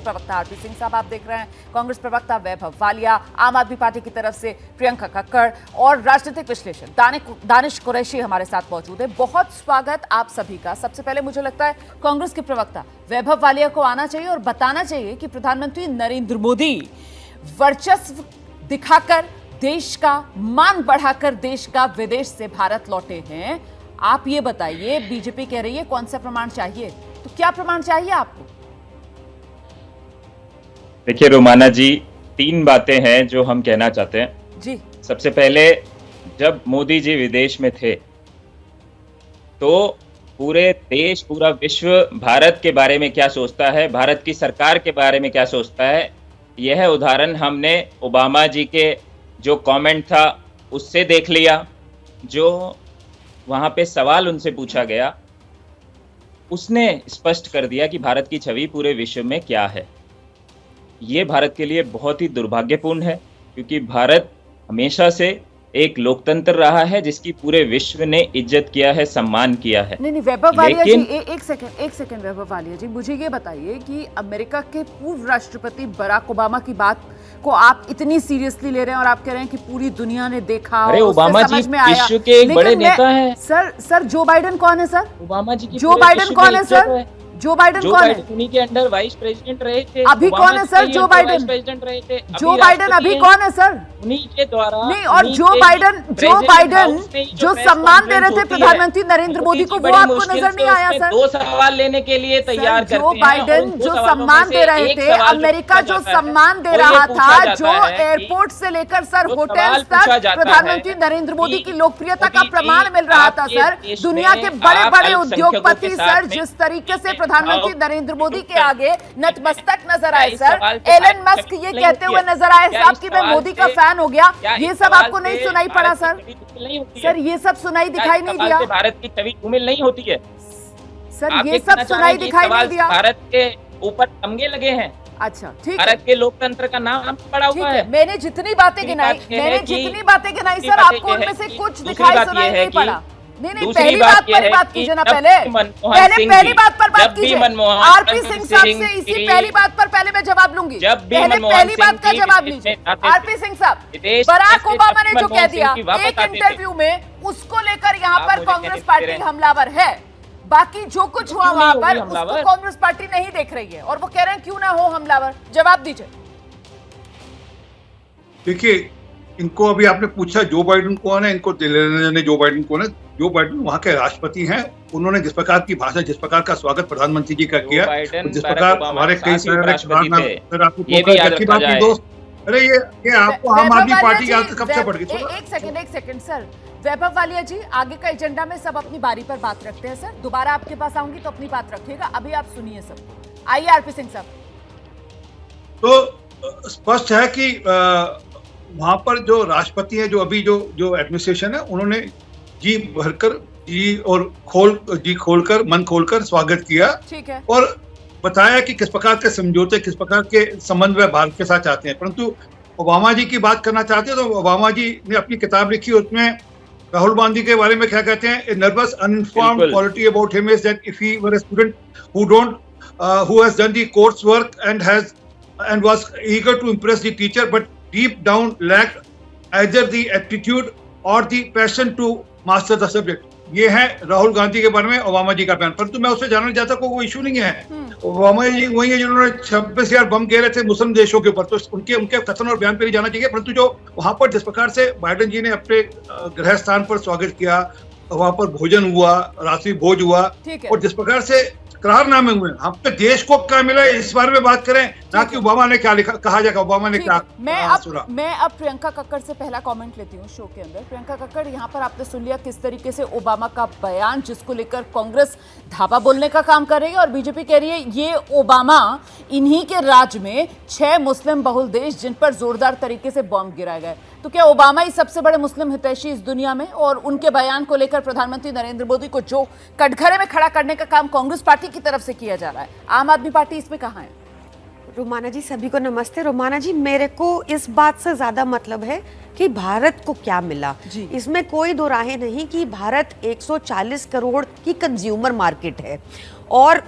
प्रवक्ता आरपी सिंह साहब आप देख रहे हैं, कांग्रेस प्रवक्ता वैभव वालिया, आम आदमी पार्टी की तरफ से प्रियंका कक्कड़ और राजनीतिक विश्लेषक दानिश कुरैशी हमारे साथ मौजूद है। बहुत स्वागत आप सभी का। सबसे पहले मुझे लगता है कांग्रेस के प्रवक्ता वैभव वालिया को आना चाहिए और बताना चाहिए कि प्रधानमंत्री नरेंद्र मोदी वर्चस्व दिखाकर, देश का मान बढ़ाकर देश का विदेश से भारत लौटे हैं। आप ये बताइए, बीजेपी कह रही है कौन सा प्रमाण चाहिए, तो क्या प्रमाण चाहिए आपको? देखिए रोमाना जी, 3 बातें हैं जो हम कहना चाहते हैं जी। सबसे पहले, जब मोदी जी विदेश में थे तो पूरे देश, पूरा विश्व भारत के बारे में क्या सोचता है, भारत की सरकार के बारे में क्या सोचता है, यह उदाहरण हमने ओबामा जी के जो कमेंट था उससे देख लिया। जो वहाँ पे सवाल उनसे पूछा गया उसने स्पष्ट कर दिया कि भारत की छवि पूरे विश्व में क्या है। ये भारत के लिए बहुत ही दुर्भाग्यपूर्ण है, क्योंकि भारत हमेशा से एक लोकतंत्र रहा है जिसकी पूरे विश्व ने इज्जत किया है, सम्मान किया है। नहीं वैभव वालिया जी, एक सेकंड वैभव वालिया जी, मुझे ये बताइए कि अमेरिका के पूर्व राष्ट्रपति बराक ओबामा की बात को आप इतनी सीरियसली ले रहे हैं और आप कह रहे हैं कि पूरी दुनिया ने देखा, अरे ओबामा जी विश्व के एक बड़े नेता हैं। सर जो बाइडेन कौन है सर? ओबामा जी की जो बाइडेन कौन है सर? जो बाइडेन कौन है? उन्हीं के अंडर वाइस प्रेसिडेंट रहे थे। अभी कौन है सर जो बाइडेन? प्रेसिडेंट रहे थे। जो बाइडेन अभी कौन है सर? उन्हीं के द्वारा नहीं, और जो बाइडेन जो सम्मान दे रहे थे प्रधानमंत्री नरेंद्र मोदी को, वो आपको नजर नहीं आया सर? 2 सवाल लेने के लिए तैयार करते हैं। जो बाइडेन जो सम्मान दे रहे थे, अमेरिका जो सम्मान दे रहा था, जो एयरपोर्ट से लेकर सर होटल तक प्रधानमंत्री नरेंद्र मोदी की लोकप्रियता का प्रमाण मिल रहा था सर। दुनिया के बड़े बड़े उद्योगपति सर जिस तरीके से प्रधानमंत्री नरेंद्र मोदी के आगे नतमस्तक नजर आए सर, एलन मस्क ये कहते हुए नजर आए साहब कि मैं मोदी का फैन हो गया, ये सब आपको नहीं सुनाई पड़ा सर? सर ये सब सुनाई दिखाई नहीं दिया? भारत की छवि धूमिल नहीं होती है सर, ये सब सुनाई दिखाई नहीं दिया? भारत के ऊपर तमगे लगे हैं। अच्छा ठीक है, भारत के लोकतंत्र का नाम पड़ा हुआ है। मैंने जितनी बातें गिनाई सर, आपको उनमें से कुछ दिखाई सुनाई नहीं पड़ा? नहीं पहली बात पर बात कीजिए ना, पहली बात पर बात कीजिए। आरपी सिंह साहब से इसी पहली बात पर पहले मैं जवाब लूंगी। पहली बात का जवाब लीजिए आरपी सिंह साहब। बराक ओबामा ने जो कह दिया एक इंटरव्यू में, उसको लेकर यहाँ पर कांग्रेस पार्टी हमलावर है। बाकी जो कुछ हुआ वहाँ पर उसको कांग्रेस पार्टी नहीं देख रही है और वो कह रहे हैं क्यों ना हो हमलावर। जवाब दीजिए। देखिए, इनको अभी आपने पूछा जो बाइडेन कौन है, इनको जो बाइडेन कौन है। जो बाइडेन वहाँ के राष्ट्रपति हैं, उन्होंने जिस प्रकार की भाषा, जिस प्रकार का स्वागत प्रधानमंत्री जी का किया, जिस प्रकार हमारे कई दोस्त, अरे ये आपको आम आदमी पार्टी की आदत कब से पड़ गई? एक सेकंड सर, वैभव वालिया जी, आगे का एजेंडा में सब अपनी बारी पर बात रखते हैं सर। दोबारा आपके पास आऊंगी तो अपनी बात रखिएगा, अभी आप सुनिए सबको। आइए आरपी सिंह साहब। तो स्पष्ट है कि वहां पर जो राष्ट्रपति है, जो अभी जो एडमिनिस्ट्रेशन है, उन्होंने जी भरकर खोलकर मन खोलकर स्वागत किया। ठीक है। और बताया कि किस प्रकार के समझौते, किस प्रकार के संबंध वे भारत के साथ चाहते हैं। परंतु ओबामा जी की बात करना चाहते हैं तो ओबामा जी ने अपनी किताब लिखी, उसमें राहुल गांधी के बारे में क्या कहते हैं? A nervous uninformed quality about him is that if he were a student who has done the coursework and was eager to impress the teacher, but deep down lacked either the aptitude or the passion to master the subject. ये है राहुल गांधी के बारे में ओबामा जी का बयान। परंतु मैं उससे जानना चाहता हूँ, कोई इशू नहीं है। ओबामा जी वही है जिन्होंने 26,000 बम गिरे थे मुस्लिम देशों के ऊपर, तो उनके कथन और बयान पर नहीं जाना चाहिए। परंतु जो वहां पर जिस प्रकार से बाइडेन जी ने अपने गृह स्थान पर स्वागत किया, वहां पर भोजन हुआ, रात्रि भोज हुआ, और जिस प्रकार से करारनामे हुए, हम पे देश को क्या मिला इस बारे में बात करें ना कि ओबामा ने क्या लिखा, कहा जाएगा ओबामा ने क्या सुना। मैं अब प्रियंका कक्कड़ से पहला कमेंट लेती हूँ शो के अंदर। प्रियंका कक्कड़, यहाँ पर आपने सुन लिया किस तरीके से ओबामा का बयान, जिसको लेकर कांग्रेस धावा बोलने का काम कर रही है और बीजेपी कह रही है ये ओबामा इन्हीं के राज में 6 मुस्लिम बहुल देश जिन पर जोरदार तरीके से बॉम्ब गिराए गए। तो क्या ओबामा ही सबसे बड़े मुस्लिम हितैषी इस दुनिया में, और उनके बयान को लेकर प्रधानमंत्री नरेंद्र मोदी को जो कटघरे में खड़ा करने का काम कांग्रेस पार्टी की तरफ से किया जा रहा है, आम आदमी पार्टी इसमें कहां है? रोमाना जी, सभी को नमस्ते। रोमाना जी, मेरे को इस बात से ज्यादा मतलब है कि भारत को क्या मिला। इसमें कोई दो राहें नहीं कि भारत 140 करोड़ की कंज्यूमर मार्केट है और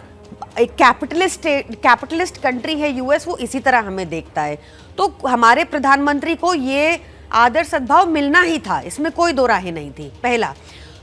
एक कैपिटलिस्ट कंट्री है यूएस, वो इसी तरह हमें देखता है। तो हमारे प्रधानमंत्री को ये आदर सद्भाव मिलना ही था, इसमें कोई दो राहें नहीं थी, पहला।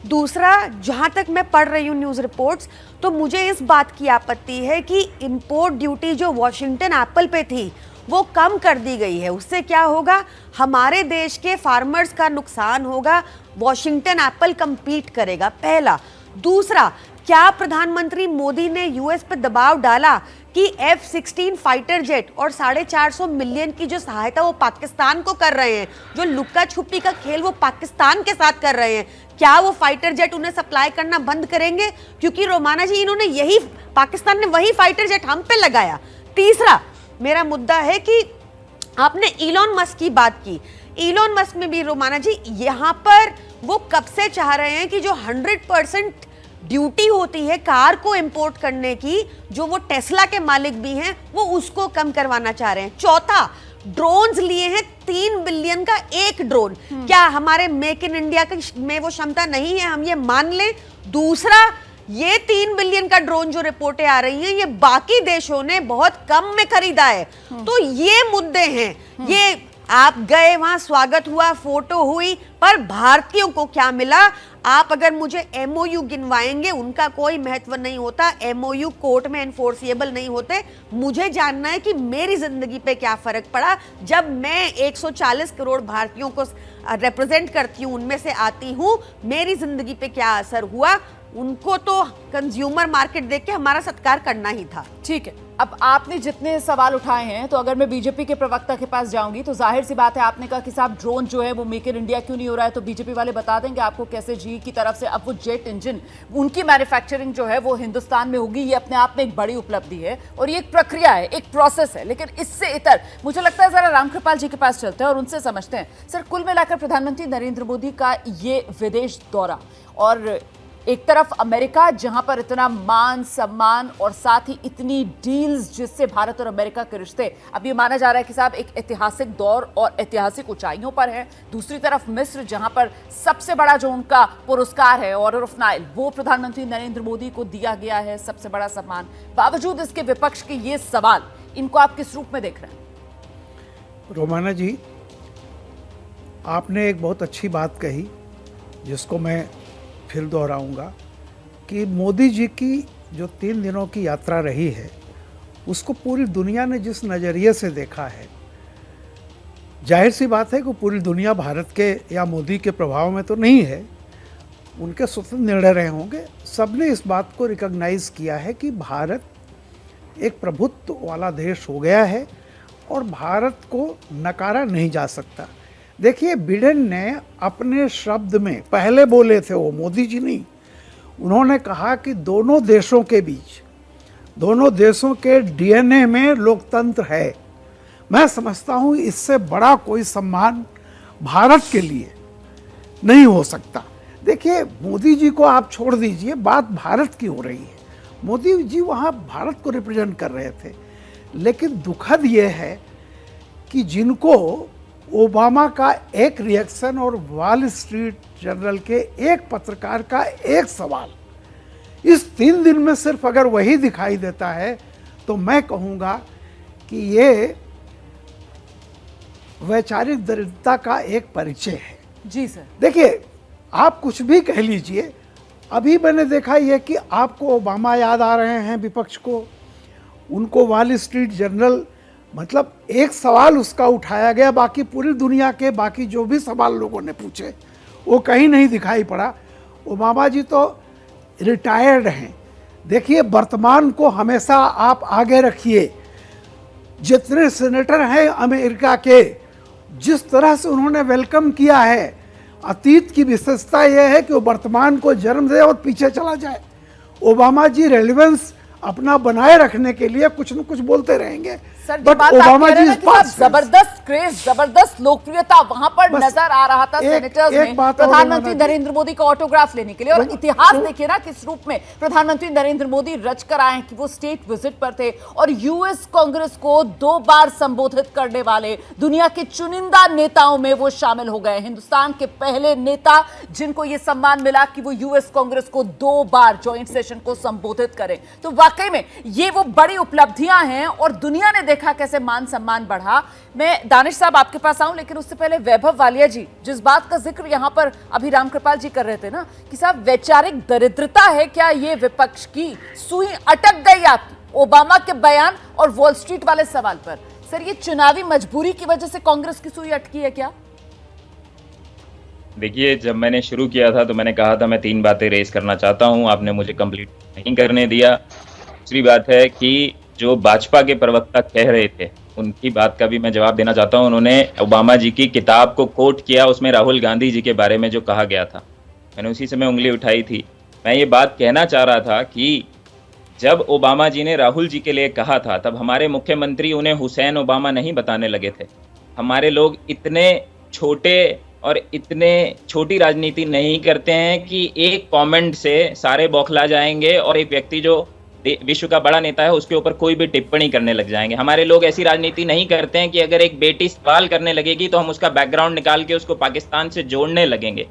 दूसरा, जहां तक मैं पढ़ रही हूँ न्यूज़ रिपोर्ट्स, तो मुझे इस बात की आपत्ति है कि इंपोर्ट ड्यूटी जो वॉशिंगटन एप्पल पे थी वो कम कर दी गई है। उससे क्या होगा, हमारे देश के फार्मर्स का नुकसान होगा, वॉशिंगटन एप्पल compete करेगा, पहला। दूसरा, क्या प्रधानमंत्री मोदी ने यूएस पे दबाव डाला कि F-16 फाइटर जेट और 450 मिलियन की जो सहायता वो पाकिस्तान को कर रहे हैं, जो लुक्का छुपी का खेल वो पाकिस्तान के साथ कर रहे हैं, क्या वो फाइटर जेट उन्हें सप्लाई करना बंद करेंगे? क्योंकि रोमाना जी, इन्होंने यही, पाकिस्तान ने वही फाइटर जेट हम पे लगाया। तीसरा मेरा मुद्दा है कि आपने इलॉन मस्क की बात की। इलॉन मस्क में भी रोमाना जी, यहाँ पर वो कब से चाह रहे हैं कि जो 100% ड्यूटी होती है कार को इंपोर्ट करने की, जो वो टेस्ला के मालिक भी हैं, वो उसको कम करवाना चाह रहे हैं। चौथा, ड्रोन्स लिए हैं 3 बिलियन का एक ड्रोन। क्या हमारे मेक इन इंडिया में वो क्षमता नहीं है, हम ये मान लें? दूसरा, ये 3 बिलियन का ड्रोन जो रिपोर्टें आ रही हैं, ये बाकी देशों ने बहुत कम में खरीदा है। तो ये मुद्दे हैं। ये आप गए, वहां स्वागत हुआ, फोटो हुई, पर भारतीयों को क्या मिला? आप अगर मुझे MOU गिनवाएंगे, उनका कोई महत्व नहीं होता। MOU कोर्ट में एनफोर्सिएबल नहीं होते। मुझे जानना है कि मेरी जिंदगी पे क्या फर्क पड़ा जब मैं 140 करोड़ भारतीयों को रिप्रेजेंट करती हूँ, उनमें से आती हूँ, मेरी जिंदगी पे क्या असर हुआ? उनको तो कंज्यूमर मार्केट देख के हमारा सत्कार करना ही था। ठीक है, अब आपने जितने सवाल उठाए हैं, तो अगर मैं बीजेपी के प्रवक्ता के पास जाऊंगी तो जाहिर सी बात है, आपने कहा कि साहब ड्रोन जो है वो मेक इन इंडिया क्यों नहीं हो रहा है, तो बीजेपी वाले बता देंगे आपको कैसे जी की तरफ से अब वो जेट इंजन, उनकी मैन्युफैक्चरिंग जो है वो हिंदुस्तान में होगी। ये अपने आप में एक बड़ी उपलब्धि है और ये एक प्रक्रिया है, एक प्रोसेस है। लेकिन इससे इतर मुझे लगता है जरा रामकृपाल जी के पास चलते हैं और उनसे समझते हैं। सर, कुल मिलाकर प्रधानमंत्री नरेंद्र मोदी का ये विदेश दौरा, और एक तरफ अमेरिका जहां पर इतना मान सम्मान और साथ ही इतनी डील्स जिससे भारत और अमेरिका के रिश्ते अब ये माना जा रहा है कि साहब एक ऐतिहासिक दौर और ऐतिहासिक ऊंचाइयों पर है। दूसरी तरफ मिस्र जहां पर सबसे बड़ा जो उनका पुरस्कार है ऑर्डर ऑफ नाइल, वो प्रधानमंत्री नरेंद्र मोदी को दिया गया है, सबसे बड़ा सम्मान। बावजूद इसके विपक्ष के ये सवाल, इनको आप किस रूप में देख रहे हैं? रोमाना जी, आपने एक बहुत अच्छी बात कही जिसको मैं फिर दोहराऊंगा कि मोदी जी की जो 3 दिनों की यात्रा रही है, उसको पूरी दुनिया ने जिस नज़रिए से देखा है, जाहिर सी बात है कि पूरी दुनिया भारत के या मोदी के प्रभाव में तो नहीं है, उनके स्वतंत्र निर्णय रहे होंगे। सबने इस बात को रिकॉग्नाइज किया है कि भारत एक प्रभुत्व वाला देश हो गया है और भारत को नकारा नहीं जा सकता। देखिए, बिडेन ने अपने शब्द में पहले बोले थे, वो मोदी जी नहीं, उन्होंने कहा कि दोनों देशों के बीच, दोनों देशों के DNA में लोकतंत्र है। मैं समझता हूँ इससे बड़ा कोई सम्मान भारत के लिए नहीं हो सकता। देखिए, मोदी जी को आप छोड़ दीजिए, बात भारत की हो रही है। मोदी जी वहाँ भारत को रिप्रेजेंट कर रहे थे, लेकिन दुखद ये है कि जिनको ओबामा का एक रिएक्शन और वॉल स्ट्रीट जर्नल के एक पत्रकार का एक सवाल, इस 3 दिन में सिर्फ अगर वही दिखाई देता है, तो मैं कहूँगा कि ये वैचारिक दरिद्रता का एक परिचय है। जी सर। देखिए, आप कुछ भी कह लीजिए, अभी मैंने देखा ये कि आपको ओबामा याद आ रहे हैं विपक्ष को, उनको वॉल स्ट्रीट जर्नल, मतलब एक सवाल उसका उठाया गया, बाकी पूरी दुनिया के बाकी जो भी सवाल लोगों ने पूछे वो कहीं नहीं दिखाई पड़ा। ओबामा जी तो रिटायर्ड हैं। देखिए, वर्तमान को हमेशा आप आगे रखिए। जितने सेनेटर हैं अमेरिका के, जिस तरह से उन्होंने वेलकम किया है, अतीत की विशेषता यह है कि वो वर्तमान को जन्म दे और पीछे चला जाए। ओबामा जी रेलेवेंस अपना बनाए रखने के लिए कुछ न कुछ बोलते रहेंगे, बट ओबामा जी इस बात जबरदस्त क्रेज, जबरदस्त लोकप्रियता वहां पर नजर आ रहा था सेनेटर्स में प्रधानमंत्री नरेंद्र मोदी का ऑटोग्राफ लेने के लिए। और इतिहास देखिए ना किस रूप में प्रधानमंत्री नरेंद्र मोदी रच कर आए कि वो स्टेट विजिट पर थे और यूएस कांग्रेस को 2 बार संबोधित करने वाले दुनिया के चुनिंदा नेताओं में वो शामिल हो गए। हिंदुस्तान के पहले नेता जिनको ये सम्मान मिला कि वो यूएस कांग्रेस को 2 बार ज्वाइंट सेशन को संबोधित करें। तो वाकई में ये वो बड़ी उपलब्धियां हैं और दुनिया ने देखा कैसे मान सम्मान बढ़ा। मैं दानिश साहब आपके पास आऊं, लेकिन उससे पहले वैभव वालिया जी, जिस बात का जिक्र यहां पर अभी रामकृपाल जी कर रहे थे ना कि साहब वैचारिक दरिद्रता है क्या ये विपक्ष की? सुई अटक गई आपकी ओबामा के बयान और वॉल स्ट्रीट वाले सवाल पर। सर, ये चुनावी मजबूरी की वजह से कांग्रेस की सुई अटकी है क्या? देखिए, जब मैंने शुरू किया था तो मैंने कहा था मैं 3 बातें रेस करना चाहता हूं, आपने मुझे कंप्लीट नहीं करने दिया। दूसरी बात है कि जो भाजपा के प्रवक्ता कह रहे थे उनकी बात का भी मैं जवाब देना चाहता हूं। उन्होंने ओबामा जी की किताब को कोट किया, उसमें राहुल गांधी जी के बारे में जो कहा गया था, मैंने उसी समय उंगली उठाई थी। मैं ये बात कहना चाह रहा था कि जब ओबामा जी ने राहुल जी के लिए कहा था तब हमारे मुख्यमंत्री उन्हें हुसैन ओबामा नहीं बताने लगे थे। हमारे लोग इतने छोटे और इतने छोटी राजनीति नहीं करते हैं कि एक कमेंट से सारे बौखला जाएंगे और एक व्यक्ति जो विश्व का बड़ा नेता है उसके ऊपर कोई भी टिप्पणी करने लग जाएंगे। हमारे लोग ऐसी राजनीति नहीं करते हैं कि अगर एक बेटी सवाल करने लगेगी तो हम उसका बैकग्राउंड निकाल के उसको पाकिस्तान से जोड़ने लगेंगे।